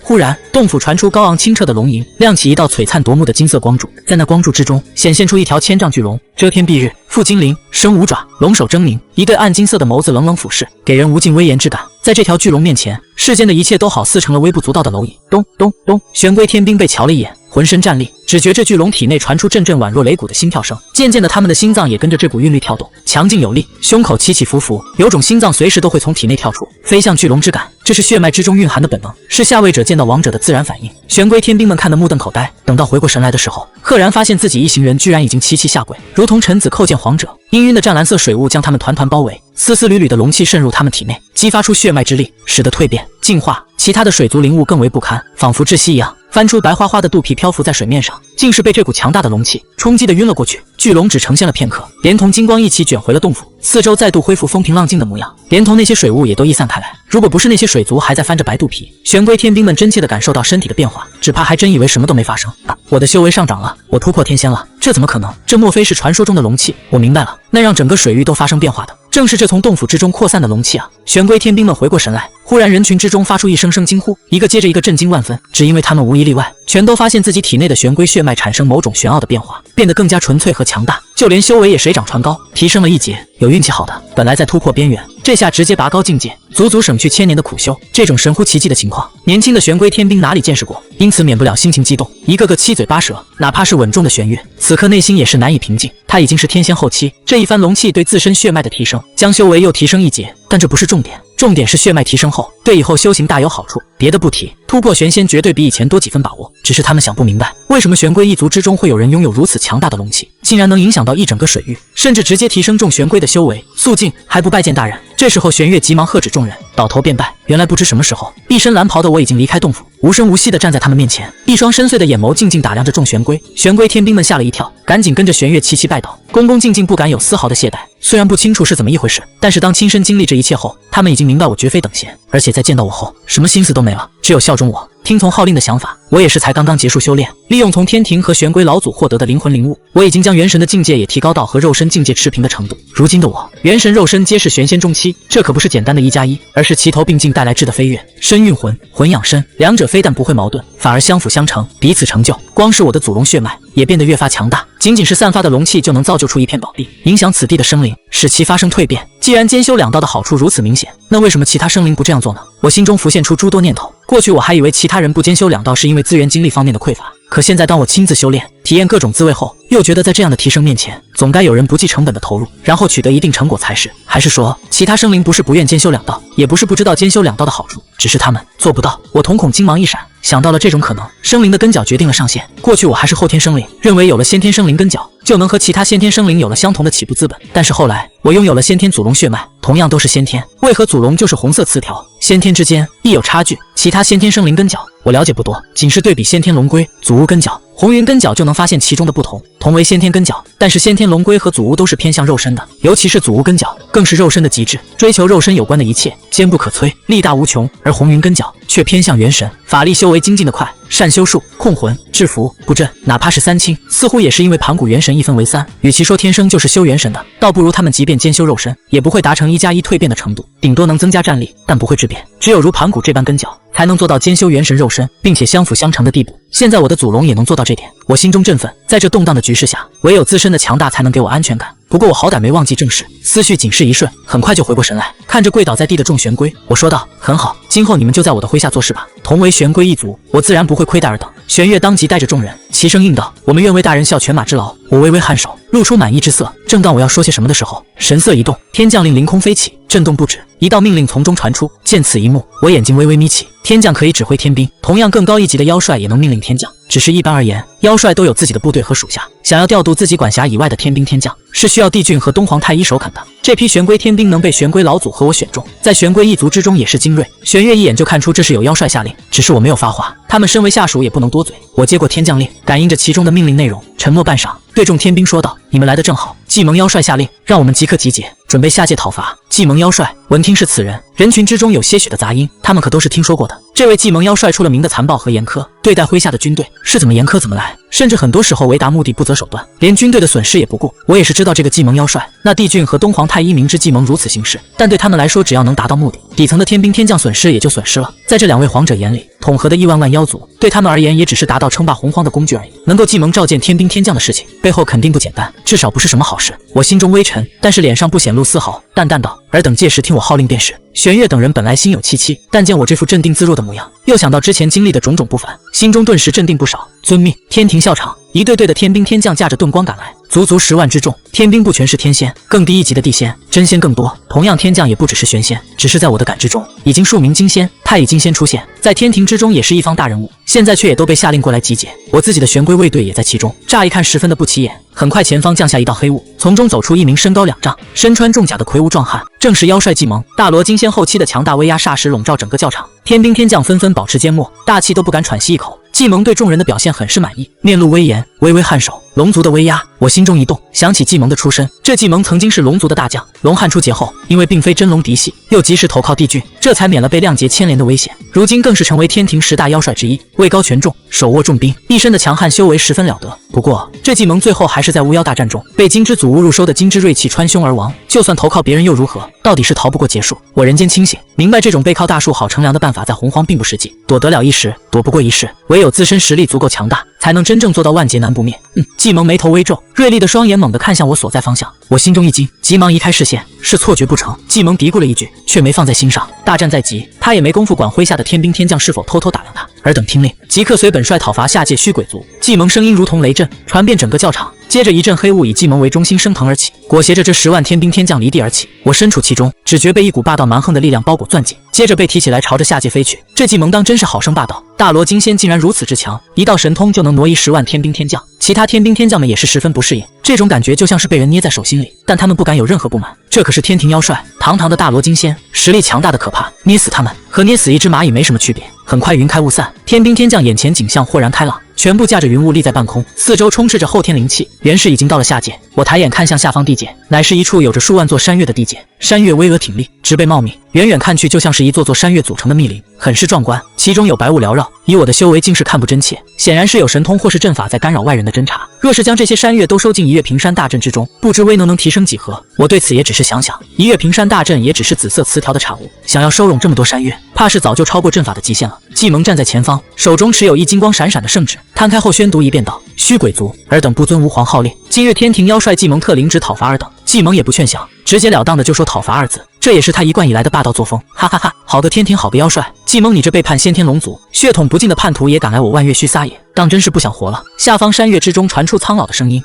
忽然洞府传出高昂清澈的龙吟，亮起一道璀璨夺目的金色光柱，在那光柱之中显现出一条千丈巨龙，遮天蔽日，覆金鳞，生五爪，龙首狰狞，一对暗金色的眸子冷冷俯视，给人无尽威严之感。在这条巨龙面前，世间的一切都好似成了微不足道的蝼蚁。咚咚咚，玄龟天兵被瞧了一眼，浑身战栗，只觉这巨龙体内传出阵阵宛若擂鼓的心跳声，渐渐的他们的心脏也跟着这股韵律跳动，强劲有力，胸口起起伏伏，有种心脏随时都会从体内跳出，飞向巨龙之感。这是血脉之中蕴含的本能，是下位者见到王者的自然反应。玄龟天兵们看得目瞪口呆，等到回过神来的时候，赫然发现自己一行人居然已经齐齐下跪，如同臣子叩见皇者。氤氲的湛蓝色水雾将他们团团包围，丝丝缕缕的龙气渗入他们体内，激发出血脉之力，使得蜕变进化。其他的水族灵物更为不堪，仿佛窒息一样，翻出白花花的肚皮漂浮在水面上，竟是被这股强大的龙气冲击的晕了过去。巨龙只呈现了片刻，连同金光一起卷回了洞府，四周再度恢复风平浪静的模样，连同那些水雾也都溢散开来。如果不是那些水族还在翻着白肚皮，玄龟天兵们真切地感受到身体的变化，只怕还真以为什么都没发生。我的修为上涨了，我突破天仙了，这怎么可能？这莫非是传说中的龙气？我明白了，那让整个水域都发生变化的，正是这从洞府之中扩散的龙气啊！玄龟天兵们回过神来，忽然人群之中发出一声声惊呼，一个接着一个震惊万分，只因为他们无一例外，全都发现自己体内的玄龟血脉产生某种玄奥的变化，变得更加纯粹和强大，就连修为也水涨船高，提升了一截。有运气好的，本来在突破边缘，这下直接拔高境界，足足省去千年的苦修。这种神乎其技的情况，年轻的玄龟天兵哪里见识过？因此免不了心情激动，一个个七嘴八舌。哪怕是稳重的玄月，此刻内心也是难以平静。他已经是天仙后期，这一番龙气对自身血脉的提升，将修为又提升一截。但这不是重点，重点是血脉提升后对以后修行大有好处。别的不提，突破玄仙绝对比以前多几分把握。只是他们想不明白，为什么玄龟一族之中会有人拥有如此强大的龙气，竟然能影响到一整个水域，甚至直接提升众玄龟的修为。肃静，还不拜见大人！这时候玄月急忙喝止众人，倒头便拜。原来不知什么时候，一身蓝袍的我已经离开洞府，无声无息地站在他们面前，一双深邃的眼眸静静打量着众玄龟。玄龟天兵们吓了一跳，赶紧跟着玄月齐齐拜倒，恭恭敬敬，不敢有丝毫的懈怠。虽然不清楚是怎么一回事，但是当亲身经历这一切后，他们已经明白我绝非等闲，而且在见到我后，什么心思都没了，只有效忠我，听从号令的想法。我也是才刚刚结束修炼，利用从天庭和玄龟老祖获得的灵魂灵物，我已经将元神的境界也提高到和肉身境界持平的程度。如今的我，元神肉身皆是玄仙中期，这可不是简单的1+1，而是齐头并进带来质的飞跃。身运魂，魂养身，两者非但不会矛盾，反而相辅相成，彼此成就。光是我的祖龙血脉也变得越发强大，仅仅是散发的龙气就能造就出一片宝地，影响此地的生灵，使其发生蜕变。既然兼修两道的好处如此明显，那为什么其他生灵不这样做呢？我心中浮现出诸多念头。过去我还以为其他人不兼修两道是因为资源精力方面的匮乏，可现在当我亲自修炼，体验各种滋味后，又觉得在这样的提升面前，总该有人不计成本的投入，然后取得一定成果才是。还是说，其他生灵不是不愿兼修两道，也不是不知道兼修两道的好处，只是他们做不到。我瞳孔金芒一闪，想到了这种可能。生灵的根脚决定了上限。过去我还是后天生灵，认为有了先天生灵根脚，就能和其他先天生灵有了相同的起步资本。但是后来，我拥有了先天祖龙血脉，同样都是先天，为何祖龙就是红色词条？先天之间亦有差距。其他先天生灵根脚，我了解不多，仅是对比先天龙龟、祖乌根脚、红云根脚就能发现其中的不同。同为先天根脚，但是先天龙龟和祖乌都是偏向肉身的，尤其是祖乌根脚，更是肉身的极致，追求肉身有关的一切，坚不可摧，力大无穷。而红云根脚却偏向元神，法力修为精进的快，善修术、控魂、制服、布阵，哪怕是三清，似乎也是因为盘古元神一分为三。与其说天生就是修元神的，倒不如他们即便兼修肉身，也不会达成1+1蜕变的程度，顶多能增加战力，但不会质变。只有如盘古这般根脚，才能做到兼修元神肉身，并且相辅相成的地步。现在我的祖龙也能做到这点，我心中振奋。在这动荡的局势下，唯有自身的强大才能给我安全感。不过我好歹没忘记正事，思绪仅是一瞬，很快就回过神来，看着跪倒在地的众玄龟，我说道：“很好，今后你们就在我的麾下做事吧。同为玄龟一族，我自然不会亏待尔等。”玄月当即带着众人齐声应道：“我们愿为大人效犬马之劳。”我微微颔首，露出满意之色。正当我要说些什么的时候，神色一动，天降令凌空飞起，震动不止。一道命令从中传出。见此一幕，我眼睛微微眯起。天降可以指挥天兵，同样更高一级的妖帅也能命令天降，只是一般而言，妖帅都有自己的部队和属下，想要调度自己管辖以外的天兵天将，是需要帝俊和东皇太一首肯的。这批玄龟天兵能被玄龟老祖和我选中，在玄龟一族之中也是精锐。玄月一眼就看出这是有妖帅下令，只是我没有发话。他们身为下属也不能多嘴。我接过天将令，感应着其中的命令内容，沉默半晌，对众天兵说道：“你们来得正好，计蒙妖帅下令，让我们即刻集结，准备下界讨伐。”计蒙妖帅闻听是此人，人群之中有些许的杂音，他们可都是听说过的。这位计蒙妖帅出了名的残暴和严苛，对待麾下的军队是怎么严苛怎么来，甚至很多时候为达目的不择手段，连军队的损失也不顾。我也是知道这个计蒙妖帅，那帝俊和东皇太一明知计蒙如此行事，但对他们来说，只要能达到目的，底层的天兵天将损失也就损失了。在这两位皇者眼里，统合的亿万万妖族对他们而言也只是达到称霸洪荒的工具而已。能够计蒙召见天兵天将的事情，背后肯定不简单，至少不是什么好事。我心中微沉，但是脸上不显露丝毫，淡淡道：“尔等届时听我号令便是。”玄月等人本来心有戚戚，但见我这副镇定自若的模样，又想到之前经历的种种不凡，心中顿时镇定不少。遵命。天庭笑场，一队队的天兵天将驾着盾光赶来，足足10万之众。天兵不全是天仙，更低一级的地仙、真仙更多。同样，天将也不只是玄仙，只是在我的感知中，已经数名金仙、太乙金仙出现在天庭之中，也是一方大人物。现在却也都被下令过来集结，我自己的玄龟卫队也在其中。乍一看十分的不起眼，很快前方降下一道黑雾，从中走出一名身高2丈、身穿重甲的魁梧壮汉，正是妖帅计蒙。大罗金仙后期的强大威压霎时笼罩整个教场，天兵天将纷纷保持缄默，大气都不敢喘息一口。计蒙对众人的表现很是满意，面露威严，微微颔首。龙族的威压，我心中一动，想起计蒙的出身。这计蒙曾经是龙族的大将，龙汉出劫后，因为并非真龙嫡系，又及时投靠帝俊，这才免了被亮劫牵连的危险。如今更是成为天庭10大妖帅之一，位高权重，手握重兵，一身的强悍修为十分了得。不过，这计蒙最后还是在巫妖大战中被金之祖侮辱，收的金之锐气穿胸而亡。就算投靠别人又如何？到底是逃不过劫数。我人间清醒，明白这种背靠大树好乘凉的办法在洪荒并不实际，躲得了一时，躲不过一世。唯有自身实力足够强大，才能真正做到万劫难不灭。计蒙眉头微皱，锐利的双眼猛地看向我所在方向，我心中一惊，急忙移开视线，是错觉不成？计蒙嘀咕了一句，却没放在心上。大战在即，他也没工夫管麾下的天兵天将是否偷偷打量他。尔等听令，即刻随本帅讨伐下界虚鬼族。计蒙声音如同雷震，传遍整个教场。接着一阵黑雾以计蒙为中心升腾而起，裹挟着这10万天兵天将离地而起。我身处其中，只觉被一股霸道蛮横的力量包裹攥紧，接着被提起来朝着下界飞去。这计蒙当真是好生霸道，大罗金仙竟然如此之强，一道神通就能挪移10万天兵天将。其他天兵天将们也是十分不适应，这种感觉就像是被人捏在手心里，但他们不敢有任何不满。这可是天庭妖帅，堂堂的大罗金仙，实力强大的可怕，捏死他们和捏死一只蚂蚁没什么区别。很快云开雾散，天兵天将眼前景象豁然开朗，全部驾着云雾立在半空，四周充斥着后天灵气，原是已经到了下界。我抬眼看向下方地界，乃是一处有着数万座山岳的地界，山岳巍峨挺立，植被茂密，远远看去就像是一座座山岳组成的密林，很是壮观。其中有白雾缭绕，以我的修为竟是看不真切，显然是有神通或是阵法在干扰外人的侦查。若是将这些山岳都收进一月平山大阵之中，不知威能提升几何。我对此也只是想想，一月平山大阵也只是紫色词条的产物，想要收拢这么多山岳，怕是早就超过阵法的极限了。计蒙站在前方，手中持有一金光闪闪的圣旨，摊开后宣读一遍道：虚鬼族，尔等不遵吾皇号令，今日天庭妖帅计蒙特领旨讨伐尔等。计蒙也不劝降，直截了当的就说讨伐2字，这也是他一贯以来的霸道作风。哈哈哈，好个天庭，好个妖帅！计蒙，你这背叛先天龙族、血统不尽的叛徒也敢来我万月虚撒野，当真是不想活了。下方山岳之中传出苍老的声音。